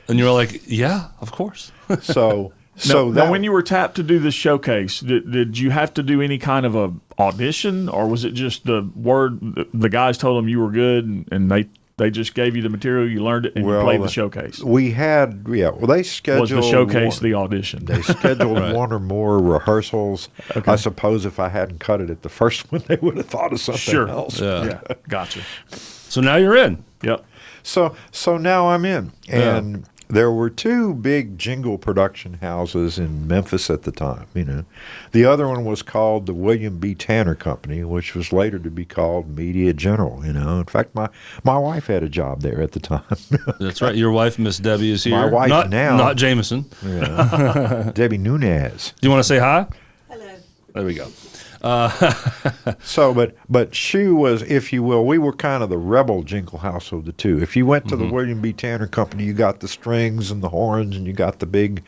And you were like, yeah, of course. So, Now, when you were tapped to do this showcase, did you have to do any kind of a audition, or was it just the word? The guys told them you were good, and they just gave you the material, you learned it, and you played the showcase. We had, they scheduled. Was the showcase the audition? They scheduled one or more rehearsals. Okay. I suppose if I hadn't cut it at the first one, they would have thought of something else. Yeah. Yeah, gotcha. So now you're in. Yep. So now I'm in, and there were 2 big jingle production houses in Memphis at the time. You know, the other one was called the William B. Tanner Company, which was later to be called Media General. You know, in fact, my wife had a job there at the time. That's right. Your wife, Miss Debbie, is here. My wife not Jameson. Debbie Nunez. Do you want to say hi? Hello. There we go. So, but Shoe was, if you will, we were kind of the rebel jingle house of the 2. If you went to the William B. Tanner Company, you got the strings and the horns, and you got the big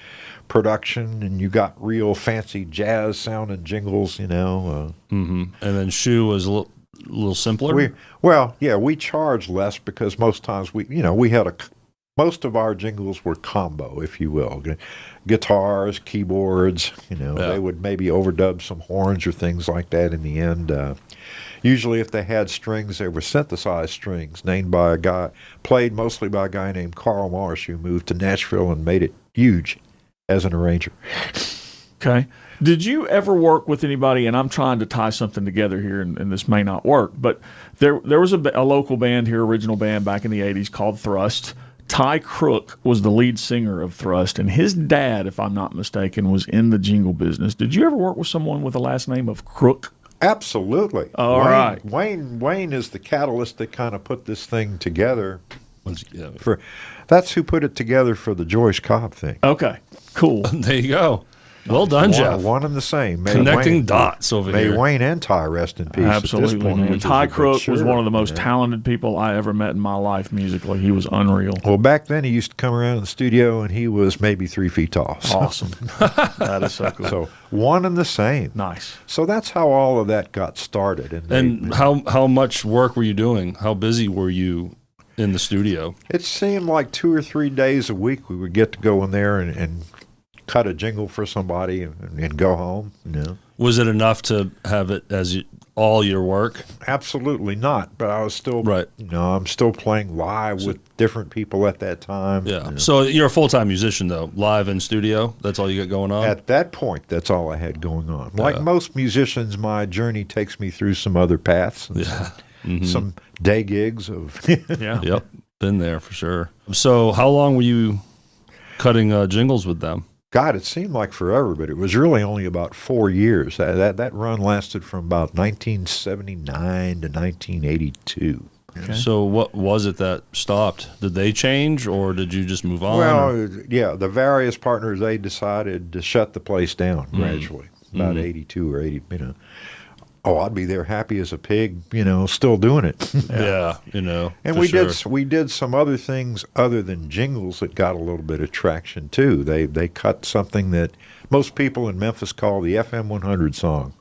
production, and you got real fancy jazz sounding jingles, you know. And then Shoe was a little simpler. We charged less because most times we had most of our jingles were combo, if you will. Guitars, keyboards, they would maybe overdub some horns or things like that in the end. Usually if they had strings, they were synthesized strings played mostly by a guy named Carl Marsh, who moved to Nashville and made it huge as an arranger. Okay. Did you ever work with anybody, and I'm trying to tie something together here, and this may not work, but there was a local band here, original band back in the 80s called Thrust. Ty Crook was the lead singer of Thrust, and his dad, if I'm not mistaken, was in the jingle business. Did you ever work with someone with the last name of Crook? Absolutely. All right. Wayne is the catalyst that kind of put this thing together. Yeah. That's who put it together for the Joyce Cobb thing. Okay, cool. There you go. Well done, Jeff. One and the same. Connecting dots over may here. May Wayne and Ty rest in peace. Absolutely, at this point, man. Ty Crook was one of the most talented people I ever met in my life musically. He was unreal. Well, back then he used to come around in the studio and he was maybe 3 feet tall. So. Awesome. That is so cool. So one and the same. Nice. So that's how all of that got started. And how much work were you doing? How busy were you in the studio? It seemed like 2 or 3 days a week we would get to go in there and cut a jingle for somebody and go home. Was it enough to have it as all your work? Absolutely not. But I was still right. I'm still playing live with different people at that time. Yeah. So you're a full-time musician though, live in studio. That's all you got going on. At that point, that's all I had going on. Like most musicians, my journey takes me through some other paths. And some day gigs of. Yep. Been there for sure. So how long were you cutting jingles with them? God, it seemed like forever, but it was really only about 4 years. That run lasted from about 1979 to 1982. Okay. So what was it that stopped? Did they change, or did you just move on? Well, yeah, the various partners, they decided to shut the place down gradually, about 82 or 80, Oh, I'd be there happy as a pig, still doing it. yeah, And we did some other things other than jingles that got a little bit of traction too. They cut something that most people in Memphis call the FM 100 song.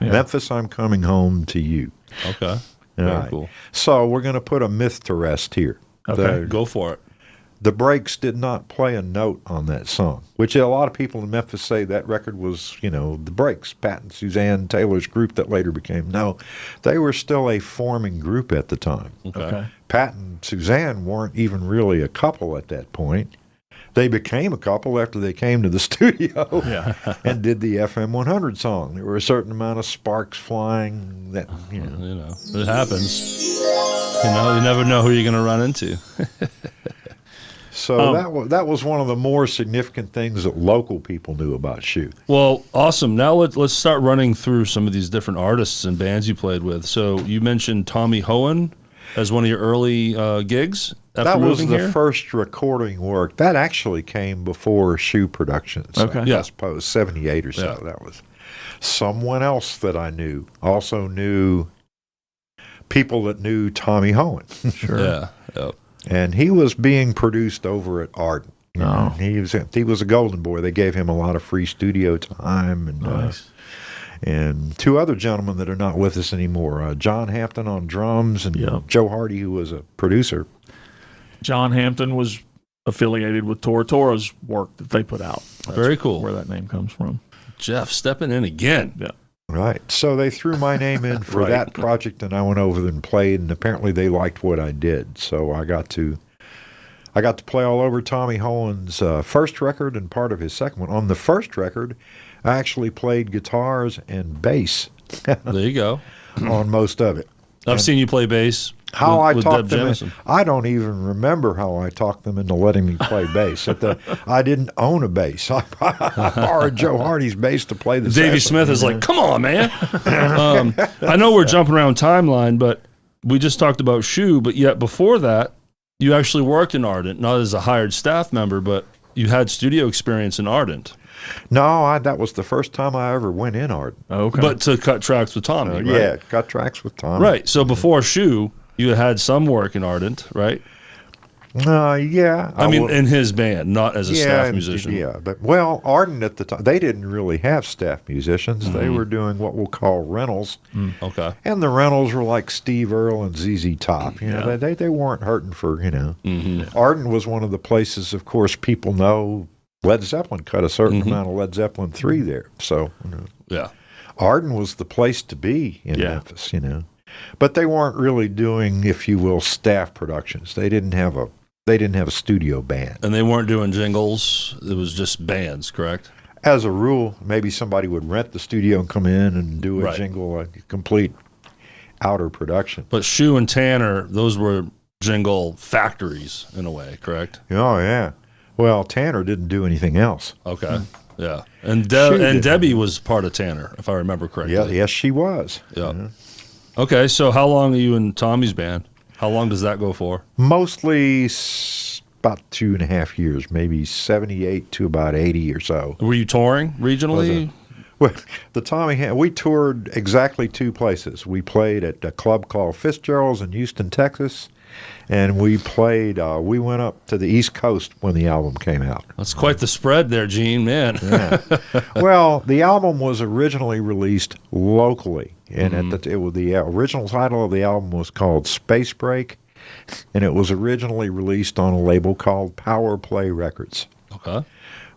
Memphis, I'm coming home to you. Okay, All very right. cool. So we're going to put a myth to rest here. Okay. Go for it. The Breaks did not play a note on that song, which a lot of people in Memphis say that record was, the Breaks, Pat and Suzanne Taylor's group that later became. No, they were still a forming group at the time. Okay. Pat and Suzanne weren't even really a couple at that point. They became a couple after they came to the studio and did the FM 100 song. There were a certain amount of sparks flying that, It happens. You never know who you're going to run into. So that was one of the more significant things that local people knew about Shoe. Well, awesome. Now let's start running through some of these different artists and bands you played with. So you mentioned Tommy Hohen as one of your early gigs after That was moving the here? first recording work. That actually came before Shoe Productions. Okay. I suppose, 78 or so. Yeah. That was someone else that I knew. Also knew people that knew Tommy Hohen. Sure. Yeah. Yep. And he was being produced over at Ardent. Oh. He was a golden boy. They gave him a lot of free studio time. And Nice. and two other gentlemen that are not with us anymore, John Hampton on drums and Yep. Joe Hardy, who was a producer. John Hampton was affiliated with Tora Tora's work that they put out. That's Very cool. where that name comes from. Jeff stepping in again. Yeah. Right. So they threw my name in for Right. that project, and I went over and played, and apparently they liked what I did. So I got to play all over Tommy Hohen's first record and part of his second one. On the first record, I actually played guitars and bass There you go. on most of it. I've seen you play bass. How I with talked Deb them in, Jam. I don't even remember how I talked them into letting me play bass. I didn't own a bass. I borrowed Joe Hardy's bass to play the Davey saxophone. Smith is like, come on, man. I know we're jumping around timeline, but we just talked about Shoe, but yet before that, you actually worked in Ardent, not as a hired staff member, but you had studio experience in Ardent. No, that was the first time I ever went in Ardent. Okay. But to cut tracks with Tommy, right? Yeah, got tracks with Tom. Right. So before Shoe, you had some work in Ardent, right? Yeah. I mean, in his band, not as a staff musician. Yeah, but Ardent at the time, they didn't really have staff musicians. They were doing what we'll call rentals, Okay. and the rentals were like Steve Earle and ZZ Top. They weren't hurting for Ardent was one of the places, of course, people know. Led Zeppelin cut a certain amount of Led Zeppelin 3 there, so Yeah. Ardent was the place to be in Memphis. But they weren't really doing, if you will, staff productions. They didn't have a studio band. And they weren't doing jingles. It was just bands, correct? As a rule, maybe somebody would rent the studio and come in and do a Right. jingle, a complete outer production. But Shoe and Tanner, those were jingle factories in a way, correct? Oh, yeah. Well, Tanner didn't do anything else. Okay. Yeah. And Shoe did. Debbie was part of Tanner, if I remember correctly. Yeah, yes, she was. Yeah. Okay, so how long are you in Tommy's band? How long does that go for? Mostly about 2.5 years, maybe 78 to about 80 or so. Were you touring regionally? Well, we toured exactly 2 places. We played at a club called Fitzgerald's in Houston, Texas, and we went up to the East Coast when the album came out. That's quite the spread there, Gene, man. Yeah. Well, the album was originally released locally, and the original title of the album was called Space Break, and it was originally released on a label called Power Play Records, Okay.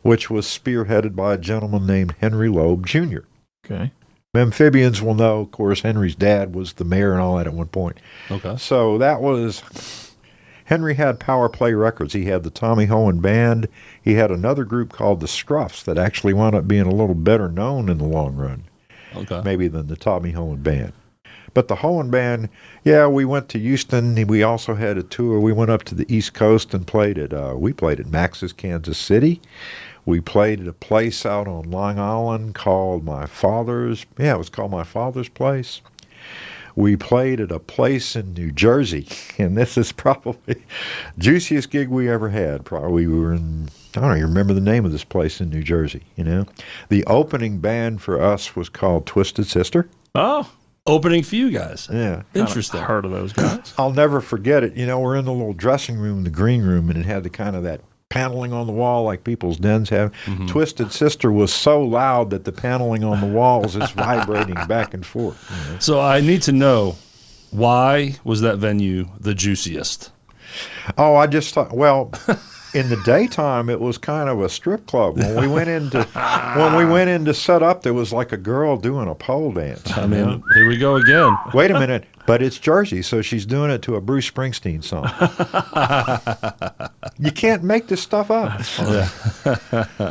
which was spearheaded by a gentleman named Henry Loeb Jr. Okay. Memphibians will know, of course, Henry's dad was the mayor and all that at one point. Okay. So Henry had Power Play Records. He had the Tommy Hohen Band. He had another group called the Scruffs that actually wound up being a little better known in the long run, Okay. maybe than the Tommy Hohen Band. But the Hohen Band, we went to Houston. We also had a tour. We went up to the East Coast and played at Max's Kansas City. We played at a place out on Long Island called My Father's. Yeah, it was called My Father's Place. We played at a place in New Jersey, and this is probably juiciest gig we ever had. Probably we were in, I don't even remember the name of this place in New Jersey, you know. The opening band for us was called Twisted Sister. Oh, Opening for you guys. Yeah. Interesting. I've heard of those guys. I'll never forget it. You know, we're in the little dressing room, the green room, and it had the kind of that paneling on the wall like people's dens have. Twisted Sister was so loud that the paneling on the walls is vibrating back and forth. You know? So I need to know, why was that venue the juiciest? Oh, I just thought, well, in the daytime it was kind of a strip club. When we went in to set up, there was like a girl doing a pole dance. I mean, here we go again. Wait a minute, but it's Jersey, so she's doing it to a Bruce Springsteen song. You can't make this stuff up.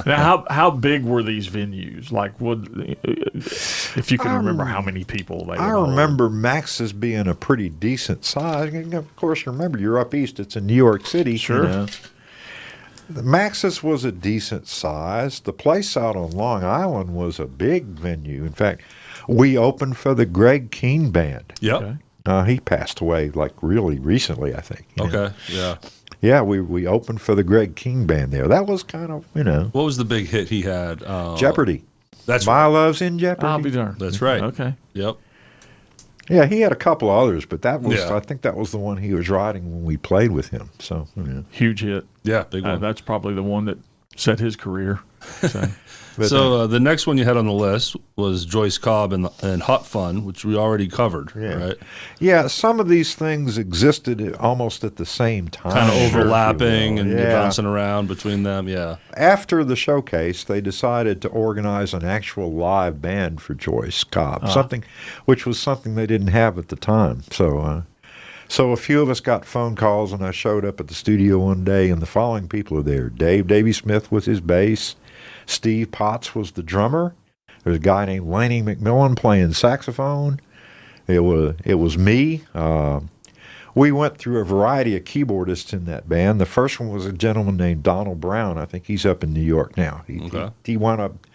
Now, how big were these venues? Like, if you can remember how many people they were? I remember Max's being a pretty decent size. And of course, remember, you're up east. It's in New York City. Sure. You know. The Max's was a decent size. The place out on Long Island was a big venue. In fact, we opened for the Greg Keane Band. Yep. Okay. He passed away like really recently, I think. You know. Okay. Yeah. Yeah, we opened for the Greg King Band there. That was kind of, you know. What was the big hit he had? Jeopardy. That's My right. Love's in Jeopardy. I'll be darned. That's right. Okay. Yep. Yeah, he had a couple others, but that was, Yeah. I think that was the one he was riding when we played with him. So, you know. Huge hit. Yeah. Big one. That's probably the one that set his career. So. But, So the next one you had on the list was Joyce Cobb and Hot Fun, which we already covered, Yeah. right? yeah, some of these things existed almost at the same time. Kind of if you overlapping will. and Yeah. bouncing around between them. Yeah. After the showcase, they decided to organize an actual live band for Joyce Cobb, which was something they didn't have at the time. So a few of us got phone calls, and I showed up at the studio one day, and the following people are there. Davey Smith was his bass. Steve Potts was the drummer. There's a guy named Laney McMillan playing saxophone. It was me. We went through a variety of keyboardists in that band. The first one was a gentleman named Donald Brown. I think he's up in New York now. He wound up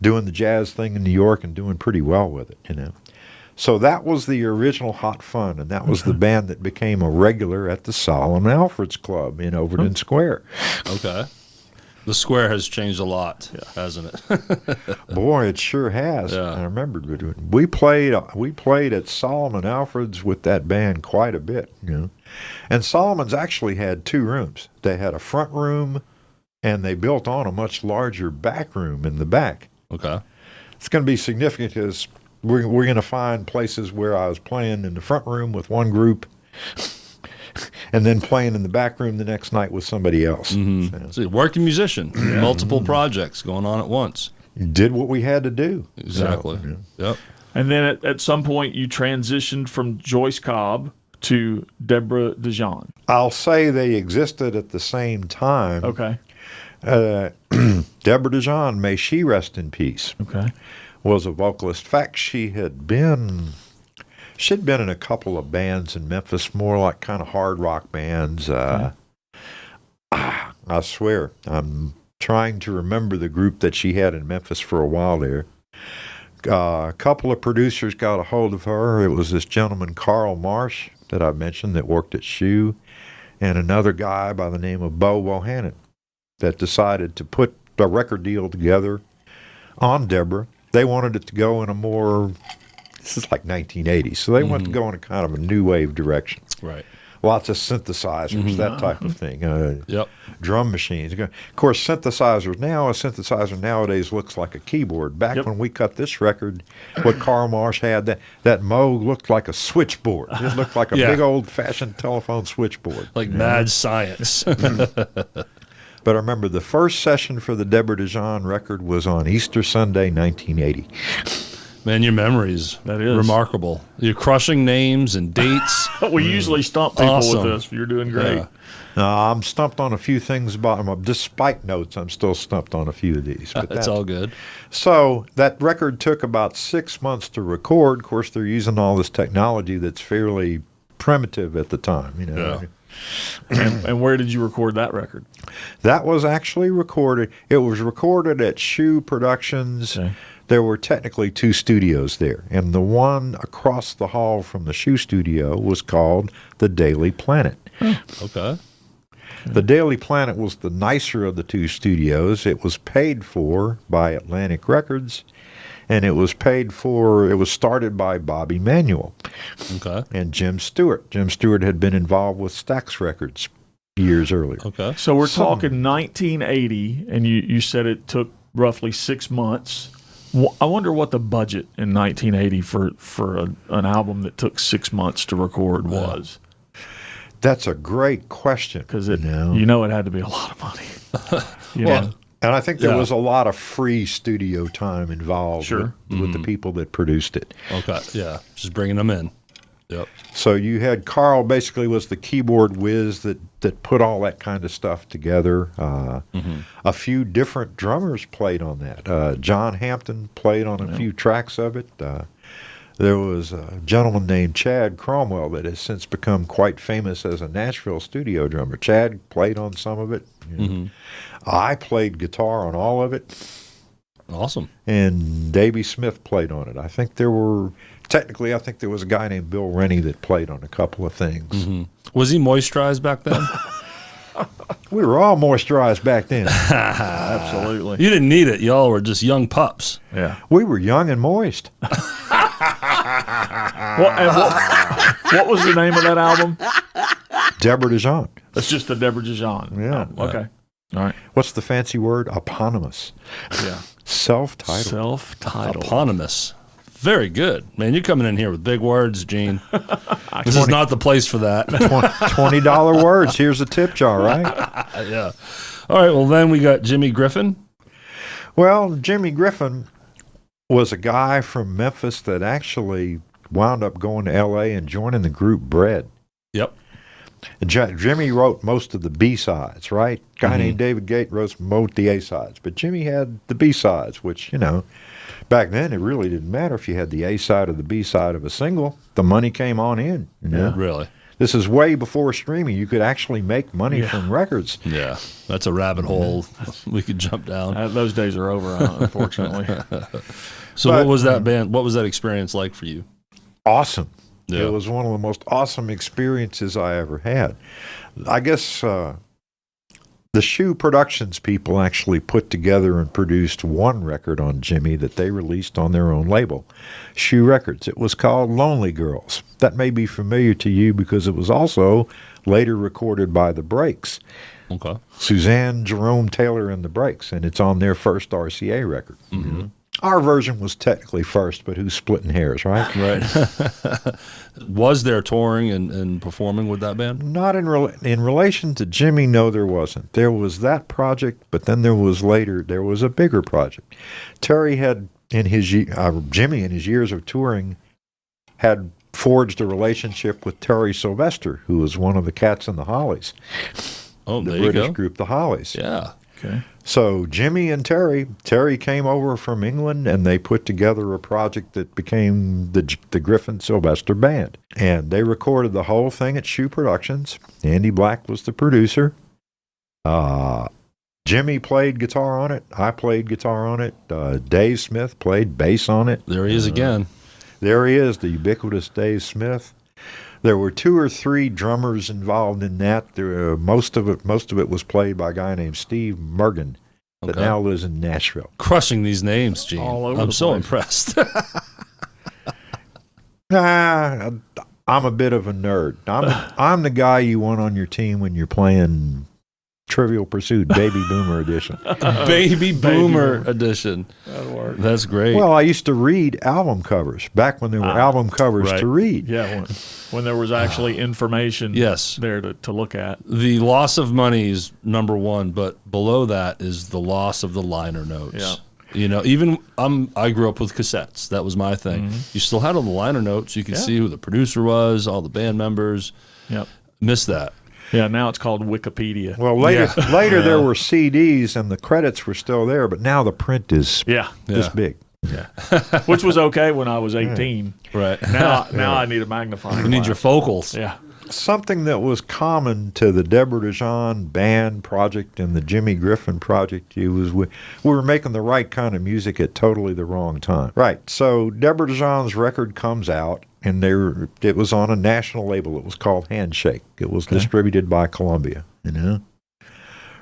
doing the jazz thing in New York and doing pretty well with it, you know. So that was the original Hot Fun, and that was the band that became a regular at the Solomon Alfred's Club in Overton Square. Okay. The square has changed a lot, hasn't it? Boy, it sure has. Yeah. I remember we played at Solomon Alfred's with that band quite a bit, you know. And Solomon's actually had two rooms. They had a front room, and they built on a much larger back room in the back. Okay. It's going to be significant because we're going to find places where I was playing in the front room with one group and then playing in the back room the next night with somebody else. So you're a working musician, multiple projects going on at once. Did what we had to do. Exactly. So, Yep. And then at some point, you transitioned from Joyce Cobb to Deborah DeJean. I'll say they existed at the same time. Okay. Deborah DeJean, may she rest in peace, Okay. was a vocalist. In fact, she'd been in a couple of bands in Memphis, more like kind of hard rock bands. I swear, I'm trying to remember the group that she had in Memphis for a while there. A couple of producers got a hold of her. It was this gentleman, Carl Marsh, that I mentioned, that worked at Shoe, and another guy by the name of Bo Bohannon that decided to put a record deal together on Deborah. They wanted it to go in a more, this is like 1980, so they wanted to go in a kind of a new wave direction. Right. Lots of synthesizers, that type of thing. Yep. Drum machines. Of course, a synthesizer nowadays looks like a keyboard. Back when we cut this record, what Carl Marsh had, that Moog looked like a switchboard. It looked like a big old-fashioned telephone switchboard. Like mad science. But I remember the first session for the Deborah DeJean record was on Easter Sunday, 1980. Man, your memory's remarkable. You're crushing names and dates. We usually stump people Awesome. with this. You're doing great. Yeah. I'm stumped on a few things about them. Despite notes, I'm still stumped on a few of these. But That's all good. So that record took about 6 months to record. Of course, they're using all this technology that's fairly primitive at the time. You know. Yeah. And where did you record that record? That was actually recorded. It was recorded at Shoe Productions. Okay. there were technically 2 studios there, and the one across the hall from the shoe studio was called the Daily Planet. Okay. The Daily Planet was the nicer of the 2 studios. It was paid for by Atlantic Records, and it was started by Bobby Manuel and Jim Stewart. Jim Stewart had been involved with Stax Records years earlier. Okay. So we're talking 1980, and you said it took roughly 6 months. I wonder what the budget in 1980 for an album that took 6 months to record was. That's a great question. Because it had to be a lot of money. Well, and I think there was a lot of free studio time involved with the people that produced it. Okay, yeah, just bringing them in. Yep. So you had Carl basically was the keyboard whiz that put all that kind of stuff together. A few different drummers played on that. John Hampton played on a few tracks of it. There was a gentleman named Chad Cromwell that has since become quite famous as a Nashville studio drummer. Chad played on some of it. I played guitar on all of it. Awesome. And Davey Smith played on it. I think there was a guy named Bill Rennie that played on a couple of things. Was he moisturized back then? We were all moisturized back then. Absolutely. You didn't need it. Y'all were just young pups. Yeah. We were young and moist. What was the name of that album? Deborah DeJean. That's just the Deborah DeJean. Yeah. Oh, okay. All right. What's the fancy word? Eponymous. Yeah. Self-titled. Self-titled. Eponymous. Very good. Man, you're coming in here with big words, Gene. This is not the place for that. $20 words. Here's a tip jar, right? Yeah. All right, well, then we got Jimmy Griffin. Well, Jimmy Griffin was a guy from Memphis that actually wound up going to L.A. and joining the group Bread. Yep. Jimmy wrote most of the B-sides, right? A guy named David Gate wrote most of the A-sides. But Jimmy had the B-sides, which, back then it really didn't matter if you had the A-side or the B-side of a single. The money came on in. Yeah. Really? This is way before streaming. You could actually make money from records. Yeah. That's a rabbit hole we could jump down. Those days are over, unfortunately. What was that band? What was that experience like for you? Awesome. Yeah. It was one of the most awesome experiences I ever had. I guess the Shoe Productions people actually put together and produced one record on Jimmy that they released on their own label, Shoe Records. It was called Lonely Girls. That may be familiar to you because it was also later recorded by the Breaks. Okay. Suzanne Jerome Taylor and the Breaks, and it's on their first RCA record. Our version was technically first, but who's splitting hairs, right? Right. Was there touring and performing with that band? Not in relation to Jimmy, no, there wasn't. There was that project, but then there was a bigger project. Terry had, Jimmy in his years of touring, had forged a relationship with Terry Sylvester, who was one of the Cats and the Hollies. Oh, the there you British go. group, the Hollies. Yeah. Okay. So Jimmy and Terry came over from England, and they put together a project that became the Griffin Sylvester Band. And they recorded the whole thing at Shoe Productions. Andy Black was the producer. Jimmy played guitar on it. I played guitar on it. Dave Smith played bass on it. There he is again. There he is, the ubiquitous Dave Smith. There were 2 or 3 drummers involved in that. Most of it was played by a guy named Steve Mergen that now lives in Nashville. Crushing these names, Gene. All over I'm the so place. impressed. I'm a bit of a nerd. I'm the guy you want on your team when you're playing Trivial Pursuit Baby Boomer Edition. Baby Boomer Edition. That'll work. That's great. Well, I used to read album covers back when there were album covers right. to read. Yeah, when there was actually information there to look at. The loss of money is number one, but below that is the loss of the liner notes. Yeah. Even I grew up with cassettes. That was my thing. You still had all the liner notes. You could see who the producer was, all the band members. Yep. Missed that. Yeah, now it's called Wikipedia. Well, later there were CDs and the credits were still there, but now the print is this big. Yeah. Which was okay when I was 18. Right. Now I need a magnifying glass. You need your focals. Yeah. something that was common to the Derrick Jam Band project and the Jimmy Griffin project, we were making the right kind of music at totally the wrong time. Right. So Derrick Jam's record comes out, and it was on a national label. It was called Handshake. It was distributed by Columbia,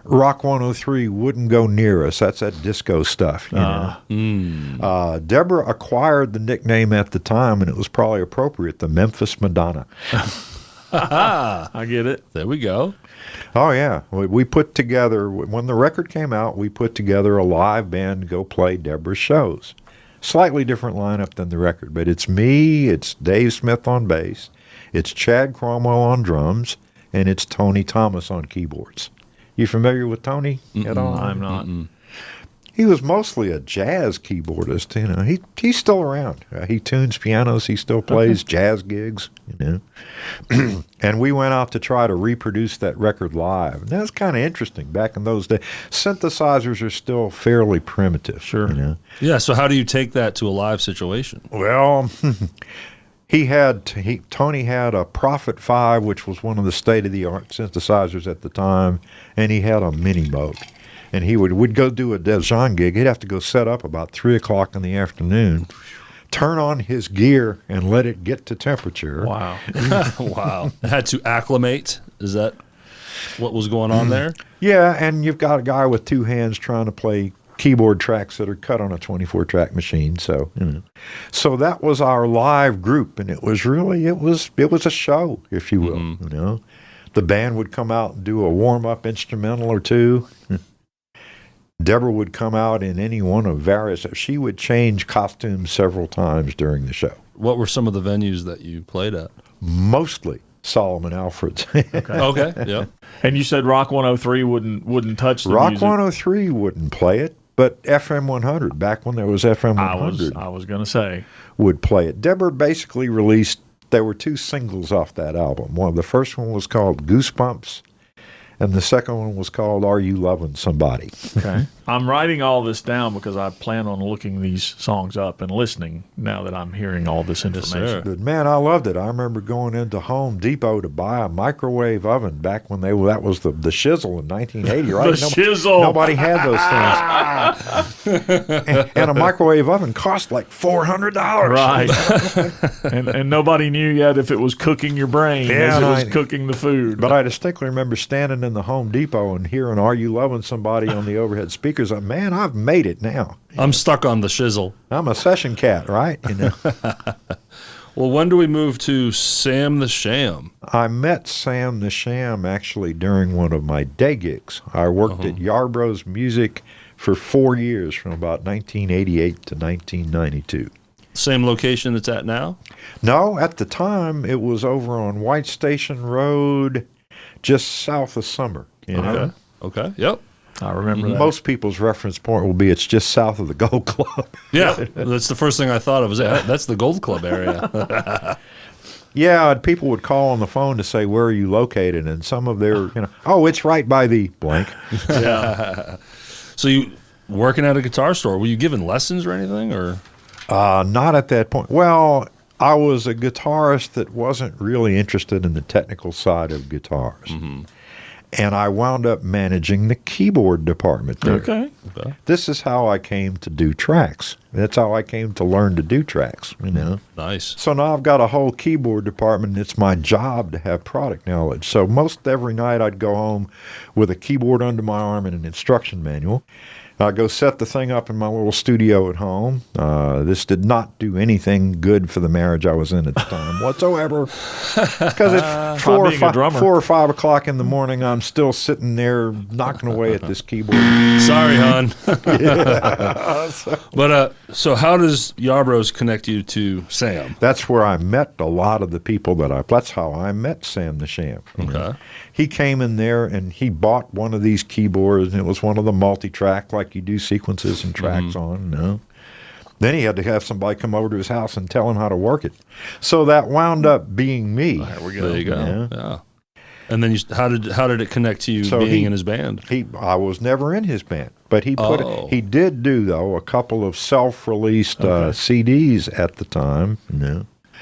Rock 103 wouldn't go near us. That's that disco stuff. Deborah acquired the nickname at the time, and it was probably appropriate, the Memphis Madonna. I get it. There we go. Oh, yeah. We put together, when the record came out, we put together a live band to go play Deborah's shows. Slightly different lineup than the record, but it's me, it's Dave Smith on bass, it's Chad Cromwell on drums, and it's Tony Thomas on keyboards. You familiar with Tony at all? I'm not. He was mostly a jazz keyboardist. He's still around. He tunes pianos. He still plays jazz gigs. And we went out to try to reproduce that record live. And that was kind of interesting. Back in those days, synthesizers are still fairly primitive. Sure. Yeah. So how do you take that to a live situation? Well, Tony had a Prophet 5, which was one of the state-of-the-art synthesizers at the time, and he had a Mini Moog. And he would go do a Deb Jam gig. He'd have to go set up about 3 o'clock in the afternoon, turn on his gear, and let it get to temperature. Wow. Wow. Had to acclimate. Is that what was going on there? Yeah, and you've got a guy with 2 hands trying to play keyboard tracks that are cut on a 24-track machine. So, so that was our live group, and it was a show, if you will. The band would come out and do a warm-up instrumental or two. Deborah would come out in any one of various. She would change costumes several times during the show. What were some of the venues that you played at? Mostly Solomon Alfred's. Okay. Yeah. And you said Rock 103 wouldn't touch the Rock music. 103 wouldn't play it, but FM 100, back when there was FM 100, I was going to say, would play it. Deborah basically released. There were 2 singles off that album. The first one was called Goosebumps, and the second one was called Are You Loving Somebody? Okay. I'm writing all this down because I plan on looking these songs up and listening now that I'm hearing all this information. But man, I loved it. I remember going into Home Depot to buy a microwave oven back when that was the shizzle in 1980, right? The shizzle. Nobody had those things. and a microwave oven cost like $400. Right. and nobody knew yet if it was cooking your brain as it was cooking the food. But I distinctly remember standing in the Home Depot and hearing Are You Loving Somebody on the overhead speakers. Man, I've made it now. I'm stuck on the shizzle. I'm a session cat, right? Well, when do we move to Sam the Sham? I met Sam the Sham actually during one of my day gigs. I worked at Yarbrough's Music for 4 years, from about 1988 to 1992. Same location it's at now? No, at the time it was over on White Station Road, just south of Summer. Okay. Yep. I remember that. Most people's reference point will be it's just south of the Gold Club. Yeah, that's the first thing I thought of. That's the Gold Club area. Yeah, and people would call on the phone to say, where are you located? And some of their, it's right by the blank. Yeah. So you working at a guitar store, were you giving lessons or anything? Or not at that point. Well, I was a guitarist that wasn't really interested in the technical side of guitars. And I wound up managing the keyboard department there. Okay. This is how I came to do tracks. That's how I came to learn to do tracks, Nice. So now I've got a whole keyboard department, and it's my job to have product knowledge. So most every night I'd go home with a keyboard under my arm and an instruction manual. I go set the thing up in my little studio at home. This did not do anything good for the marriage I was in at the time whatsoever. Because at 4 or 5 o'clock in the morning, I'm still sitting there knocking away at this keyboard. Sorry, hon. But so how does Yarbrough's connect you to Sam? That's where I met a lot of the people that's how I met Sam the Sham. Okay. He came in there and he bought one of these keyboards, and it was one of the multi-track, like you do sequences and tracks on. Then he had to have somebody come over to his house and tell him how to work it. So that wound up being me. There we go. There you go. Yeah. And then how did it connect to you being in his band? I was never in his band, but he did do though a couple of self-released CDs at the time.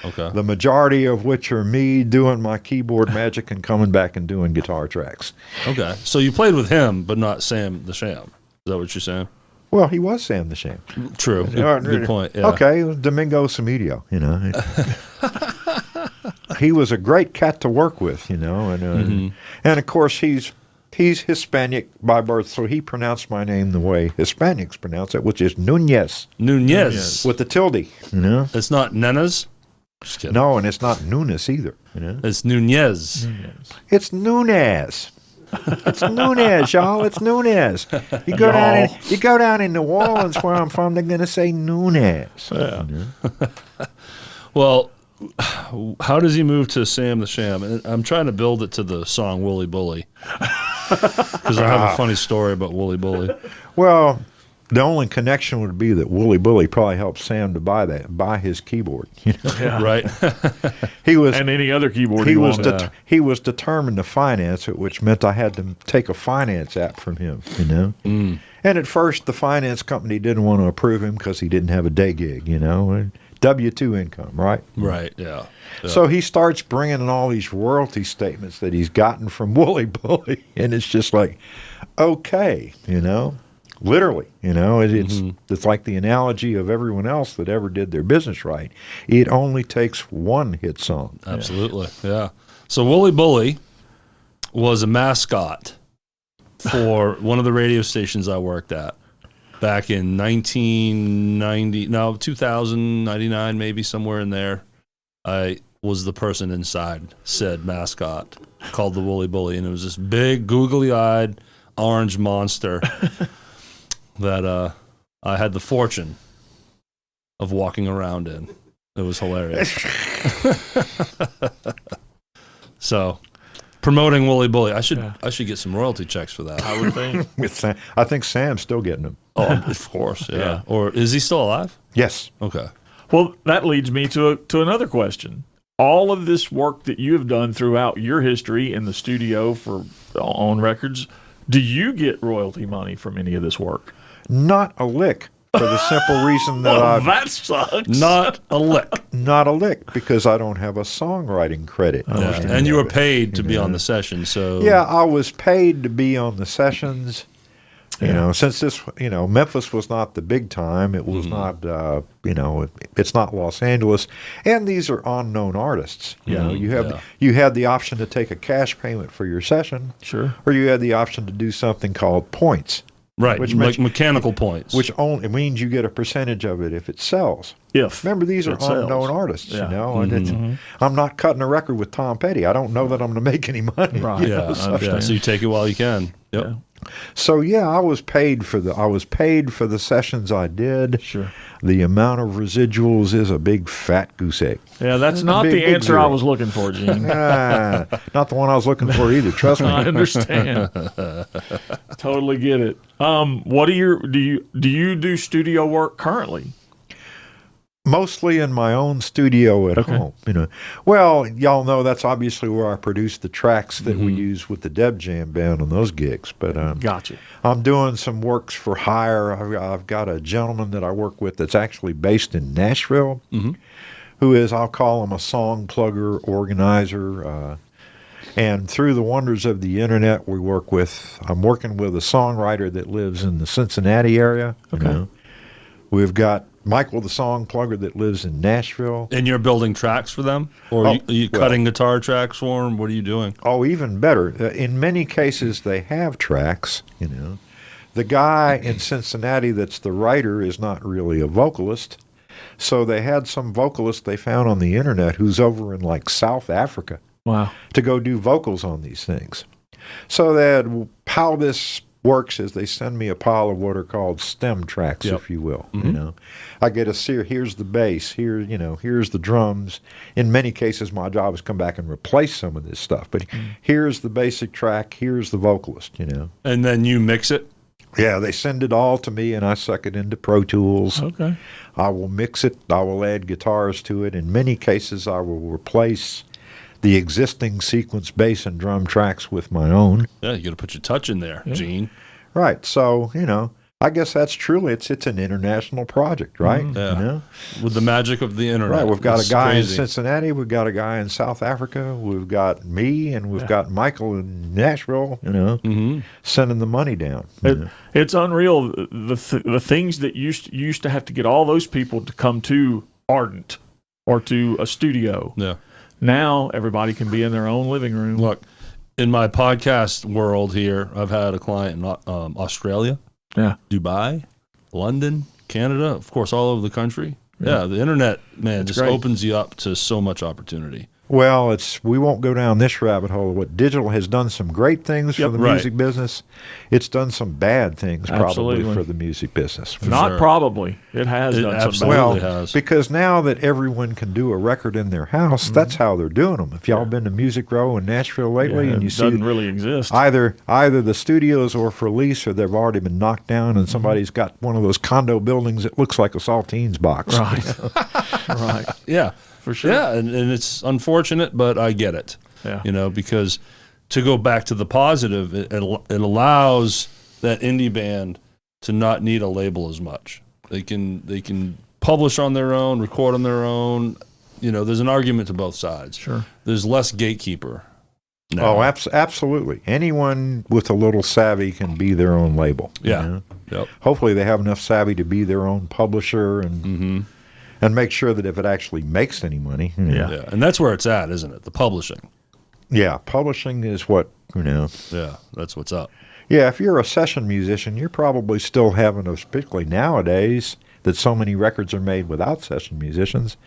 Okay. The majority of which are me doing my keyboard magic and coming back and doing guitar tracks. Okay. So you played with him, but not Sam the Sham. Is that what you're saying? Well, he was Sam the Sham. True. Good point. Yeah. Okay, it was Domingo Samidio, you know. He was a great cat to work with, you know, and of course he's Hispanic by birth, so he pronounced my name the way Hispanics pronounce it, which is Nunez. Nunez. With the tilde, you know. It's not Nunez? Just kidding. No, and it's not Nunes either, you know. It's Nunez. It's Nunez. It's Nunez, y'all. It's Nunez. You go down in New Orleans, where I'm from, they're gonna say Nunez. Yeah. You know? Well, how does he move to Sam the Sham? I'm trying to build it to the song Wooly Bully. Because I have a funny story about Wooly Bully. Well, the only connection would be that Wooly Bully probably helped Sam to buy his keyboard. You know? Yeah. Right? He was And any other keyboard he you was wanted. he was determined to finance it, which meant I had to take a finance app from him. You know. And at first, the finance company didn't want to approve him because he didn't have a day gig. You know. And W-2 income, right? Right, yeah. So he starts bringing in all these royalty statements that he's gotten from Wooly Bully, and it's just like, okay, you know, literally, you know, it's like the analogy of everyone else that ever did their business right. It only takes one hit song. Absolutely, yeah. So Wooly Bully was a mascot for one of the radio stations I worked at back in 2099, maybe somewhere in there. I was the person inside said mascot called the Wooly Bully, and it was this big, googly-eyed, orange monster that I had the fortune of walking around in. It was hilarious. So, promoting Wooly Bully, I should get some royalty checks for that. I would think. I think Sam's still getting them. Oh, of course, yeah. Or is he still alive? Yes. Okay. Well, that leads me to another question. All of this work that you have done throughout your history in the studio for on records, do you get royalty money from any of this work? Not a lick, for the simple reason that that sucks. Not a lick. not a lick, because I don't have a songwriting credit. Yeah. And you were paid to be on the session, so Yeah, I was paid to be on the sessions. You know, since this, you know, Memphis was not the big time. It was not, you know, it's not Los Angeles, and these are unknown artists. You know, you had the option to take a cash payment for your session, Sure. or you had the option to do something called points, right, which like makes- mechanical points. which only means you get a percentage of it if it sells. Remember, Remember, these are unknown artists, you know, and I'm not cutting a record with Tom Petty. I don't know that I'm going to make any money. Right. you yeah, know, so- so you take it while you can. Yep. Yeah. So yeah, I was paid for the sessions I did. Sure. The amount of residuals is a big fat goose egg. Yeah, that's not the big answer I zero. was looking for, Gene. Not the one I was looking for either. Trust me. I understand. Totally get it. What do you do studio work currently? Mostly in my own studio at home. You know, well, y'all know that's obviously where I produce the tracks that we use with the Deb Jam Band on those gigs. But Gotcha. I'm doing some works for hire. I've got a gentleman that I work with that's actually based in Nashville, who is, I'll call him a song plugger, organizer. And through the wonders of the internet, I'm working with a songwriter that lives in the Cincinnati area. Okay. You know. We've got Michael, the song plugger that lives in Nashville. And you're building tracks for them? Or are you cutting guitar tracks for them? What are you doing? Oh, even better. In many cases, they have tracks, you know. The guy in Cincinnati that's the writer is not really a vocalist. So they had some vocalist they found on the internet who's over in like South Africa Wow. to go do vocals on these things. So how this works is they send me a pile of what are called stem tracks, if you will. You know, I get here's the bass, here's the drums. In many cases, my job is come back and replace some of this stuff. But here's the basic track, here's the vocalist. You know, And then you mix it? yeah, they send it all to me, and I suck it into Pro Tools. Okay. I will mix it. I will add guitars to it. In many cases, I will replace the existing sequence bass and drum tracks with my own. Yeah, you got to put your touch in there, Gene. Right. So, you know, I guess that's truly it's an international project, right? Yeah. You know? With the magic of the internet. Right. We've got It's a guy crazy. in Cincinnati. We've got a guy in South Africa. We've got me, and we've got Michael in Nashville. You know, sending the money down. It's unreal. The things that used to have to get all those people to come to Ardent or to a studio. Yeah. Now everybody can be in their own living room. Look, in my podcast world here, I've had a client in Australia, Dubai, London, Canada, of course, all over the country. Yeah, the internet, man, just opens you up to so much opportunity. Well, we won't go down this rabbit hole. What digital has done some great things for the music business. It's done some bad things probably for the music business. Not probably. It has done some bad. Well, because now that everyone can do a record in their house, that's how they're doing them. If y'all been to Music Row in Nashville lately, and you see doesn't really exist. Either the studios are for lease or they've already been knocked down, and somebody's got one of those condo buildings that looks like a saltines box. Right. Right. Yeah. For sure. Yeah, and it's unfortunate, but I get it. Yeah. You know, because to go back to the positive, it allows that indie band to not need a label as much. They can publish on their own, record on their own. You know, there's an argument to both sides. Sure. There's less gatekeeper now. Oh, absolutely. Anyone with a little savvy can be their own label. Yeah. You know? Yep. Hopefully they have enough savvy to be their own publisher and make sure that if it actually makes any money. Yeah. And that's where it's at, isn't it? The publishing. Yeah, publishing is what, you know. Yeah, that's what's up. Yeah, if you're a session musician, you're probably still having, particularly nowadays, that so many records are made without session musicians.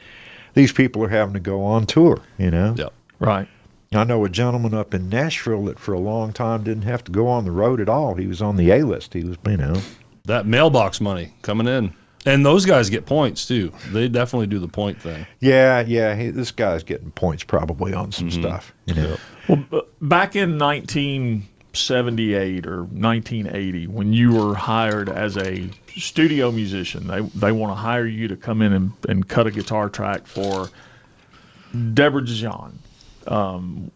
These people are having to go on tour, you know. Yep. Right. I know a gentleman up in Nashville that for a long time didn't have to go on the road at all. He was on the A-list. He was, you know. That mailbox money coming in. And those guys get points, too. They definitely do the point thing. Yeah, this guy's getting points probably on some stuff. You know. Well, back in 1978 or 1980, when you were hired as a studio musician, they want to hire you to come in and cut a guitar track for Deb Jam.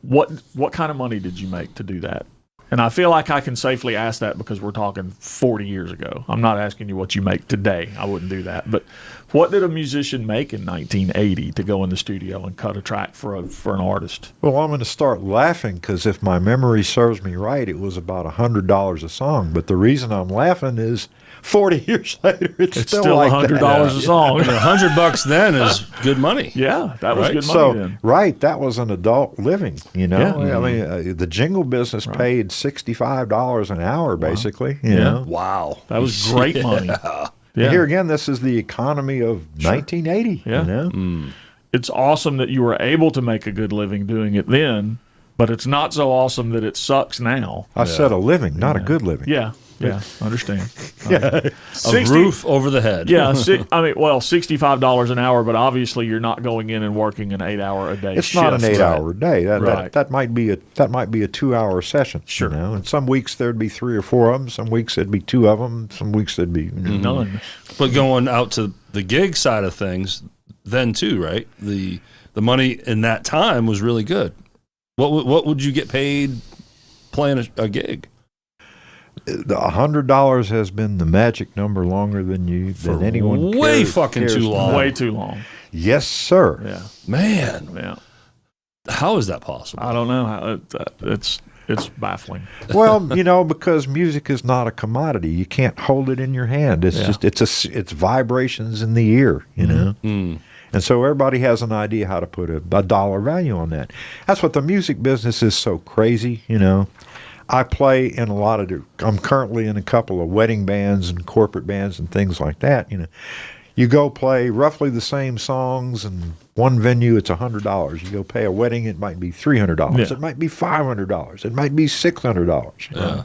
What kind of money did you make to do that? And I feel like I can safely ask that because we're talking 40 years ago. I'm not asking you what you make today. I wouldn't do that. But what did a musician make in 1980 to go in the studio and cut a track for an artist? Well, I'm going to start laughing because if my memory serves me right, it was about $100 a song. But the reason I'm laughing is 40 years later, it's still like $100 that. a song. $100 then is good money. Yeah, that was good money So, then. right, that was an adult living, you know. Yeah. I mean, the jingle business paid $65 an hour, basically, you know. Wow. That was great money. And here again, this is the economy of 1980, Yeah. you know. It's awesome that you were able to make a good living doing it then, but it's not so awesome that it sucks now. I said a living, not a good living. Yeah, understand. Yeah. A roof over the head. Yeah, $65 an hour, but obviously you're not going in and working an 8-hour a day. It's shift. not an 8-hour day. Right. That might be a 2-hour session. Sure. You know? And some weeks there'd be 3 or 4 of them. Some weeks there'd be 2 of them. Some weeks there'd be None. But going out to the gig side of things, then too, right? The money in that time was really good. What would you get paid playing a gig? The $100 has been the magic number longer than anyone way cares fucking too to long. know. Way too long. Yes, sir. Yeah. Man, Yeah. how is that possible? I don't know how it's baffling. Well, you know, because music is not a commodity. You can't hold it in your hand. It's just it's vibrations in the ear, you know. And so everybody has an idea how to put a dollar value on that. That's what the music business is so crazy, you know. I play in I'm currently in a couple of wedding bands and corporate bands and things like that, you know. You go play roughly the same songs in one venue, it's $100. You go pay a wedding, it might be $300. Yeah. It might be $500. It might be $600. Yeah.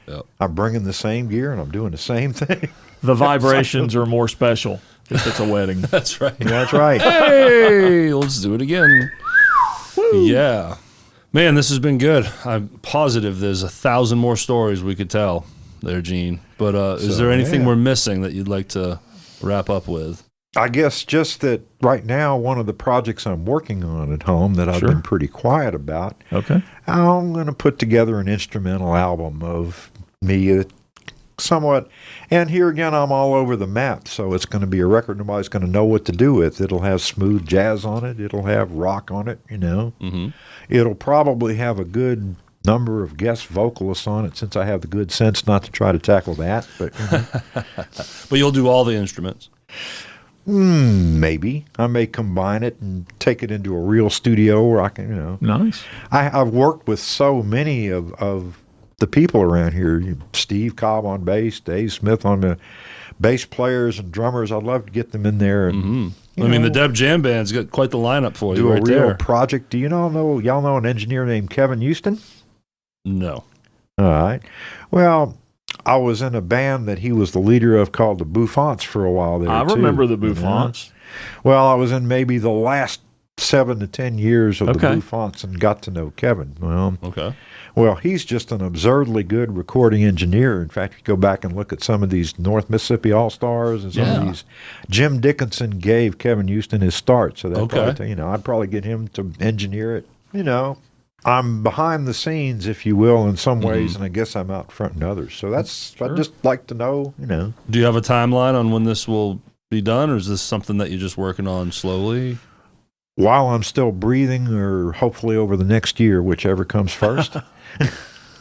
Yep. I'm bringing the same gear and I'm doing the same thing. The vibrations are more special if it's a wedding. That's right. That's right. Hey, let's do it again. Yeah. Man, this has been good. I'm positive there's 1,000 more stories we could tell there, Gene. But is there anything we're missing that you'd like to wrap up with? I guess just that right now, one of the projects I'm working on at home that I've been pretty quiet about, Okay. I'm going to put together an instrumental album of me somewhat. And here again, I'm all over the map, so it's going to be a record nobody's going to know what to do with. It'll have smooth jazz on it. It'll have rock on it, Mm-hmm. It'll probably have a good number of guest vocalists on it, since I have the good sense not to try to tackle that. But But you'll do all the instruments. maybe. I may combine it and take it into a real studio where I can, Nice. I've worked with so many of the people around here. Steve Cobb on bass, Dave Smith on the bass players and drummers. I'd love to get them in there and The Deb Jam Band's got quite the lineup for you do right a real there. project. Do y'all know an engineer named Kevin Houston? No. All right. Well, I was in a band that he was the leader of called the Bouffants for a while there. I remember the Bouffants. Well, I was in maybe the last 7 to 10 years of the Bouffants and got to know Kevin. Well, he's just an absurdly good recording engineer. In fact, if you go back and look at some of these North Mississippi All-Stars and some of these, Jim Dickinson gave Kevin Houston his start. So that I'd probably get him to engineer it. I'm behind the scenes, if you will, in some ways, and I guess I'm out front in others. So I'd just like to know, Do you have a timeline on when this will be done, or is this something that you're just working on slowly? While I'm still breathing, or hopefully over the next year, whichever comes first.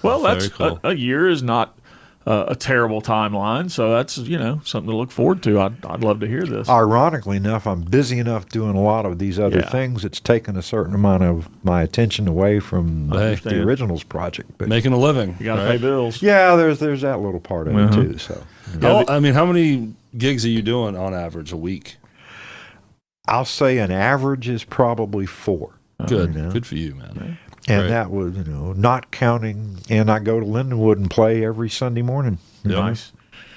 Well, Very that's cool. a year is not a terrible timeline, so that's something to look forward to. I'd love to hear this. Ironically enough, I'm busy enough doing a lot of these other things. It's taken a certain amount of my attention away from the Originals project. But Making a living. You got to pay bills. yeah, there's that little part of it too. So How many gigs are you doing on average a week? I'll say an average is probably 4. Good. Good for you, man. And Right. that was, not counting, and I go to Lindenwood and play every Sunday morning. Yeah. Nice.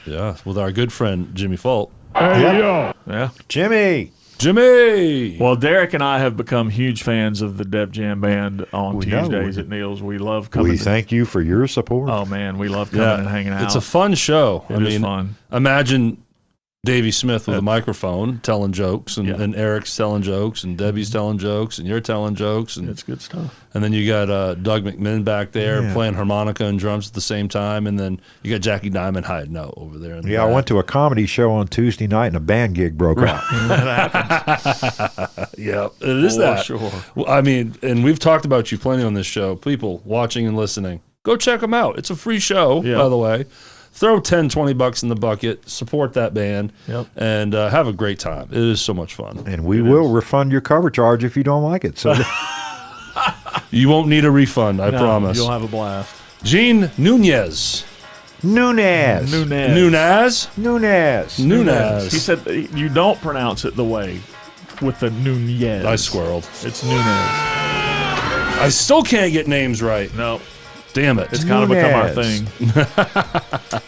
Yeah, with our good friend Jimmy Fault. Yeah. Jimmy! Jimmy! Well, Derrick and I have become huge fans of the Deb Jam Band on We know. Tuesdays at Neil's. We love coming. We thank you for your support. Oh man, we love coming and hanging out. It's a fun show. It is fun. Imagine Davey Smith with a microphone telling jokes, and Eric's telling jokes, and Debbie's telling jokes, and you're telling jokes, and It's good stuff. And then you got Doug McMinn back there playing harmonica and drums at the same time, and then you got Jackie Diamond hiding out over there. In the I went to a comedy show on Tuesday night, and a band gig broke out. Yeah, it is that. Sure. Well, and we've talked about you plenty on this show. People watching and listening, go check them out. It's a free show, by the way. Throw $10-20 in the bucket, support that band, and have a great time. It is so much fun. And we will refund your cover charge if you don't like it. So You won't need a refund, I promise. You'll have a blast. Gene Nunez. Nunez. He said you don't pronounce it the way with the Nunez. I squirreled. It's Nunez. I still can't get names right. No. Damn it. It's kind of become our Nunez. thing.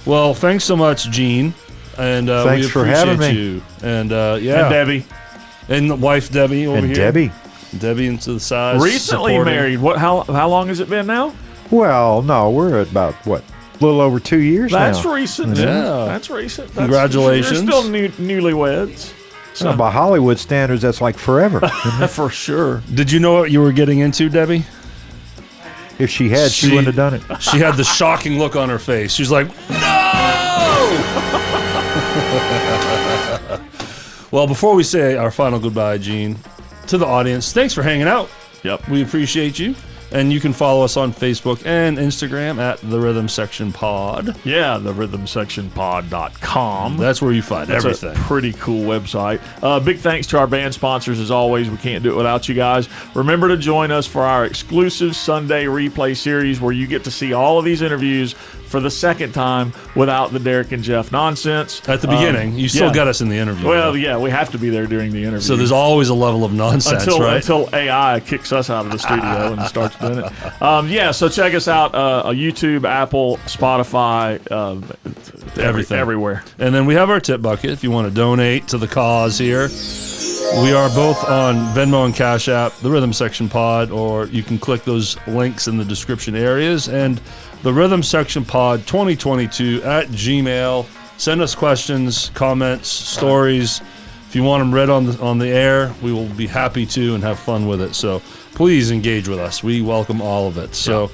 Well, thanks so much, Gene. And Thanks we for appreciate having me. you. And And Debbie. And the wife Debbie over And here. Debbie. Into the side. Recently supporting. married. How long has it been now? Well, no, we're at about, a little over 2 years That's now. recent. Yeah. That's recent. Congratulations. You're still newlyweds. So by Hollywood standards, that's like forever. For sure. Did you know what you were getting into, Debbie? If she had, she wouldn't have done it. She had the shocking look on her face. She's like, no! Well, before we say our final goodbye, Gene, to the audience, thanks for hanging out. Yep. We appreciate you. And you can follow us on Facebook and Instagram at The Rhythm Section Pod. Yeah, therhythmsectionpod.com. That's where you find That's everything. a pretty cool website. Big thanks to our band sponsors as always. We can't do it without you guys. Remember to join us for our exclusive Sunday replay series where you get to see all of these interviews for the second time without the Derrick and Jeff nonsense. At the beginning, you still got us in the interview. Well, though. yeah, we have to be there during the interview. So there's always a level of nonsense, right? Until AI kicks us out of the studio and starts doing it. So check us out YouTube, Apple, Spotify, Everything. everywhere. And then we have our tip bucket if you want to donate to the cause here. We are both on Venmo and Cash App, the Rhythm Section Pod, or you can click those links in the description areas. And the Rhythm Section Pod 2022 at Gmail. Send us questions, comments, stories. If you want them read on the air, we will be happy to and have fun with it. So please engage with us. We welcome all of it. So,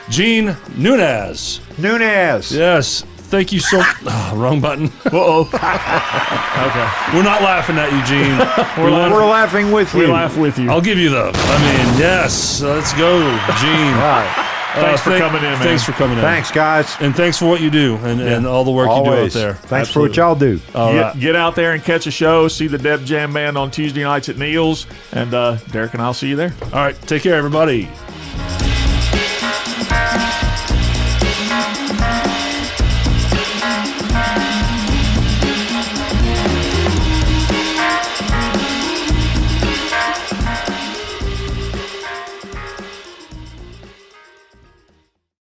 Gene Nunez. Nunez. Yes. thank you so. Wrong button. Uh-oh. Okay. We're not laughing at you, Gene. We're laughing with you. We laugh with you. I'll give you the. Yes. Let's go, Gene. All right. Thanks for coming in, man. Thanks for coming in. Thanks, guys. And thanks for what you do and all the work Always. you do out there. Thanks for what y'all do. All right. Get out there and catch a show. See the Deb Jam Band on Tuesday nights at Neil's. And Derek and I'll see you there. All right. Take care, everybody.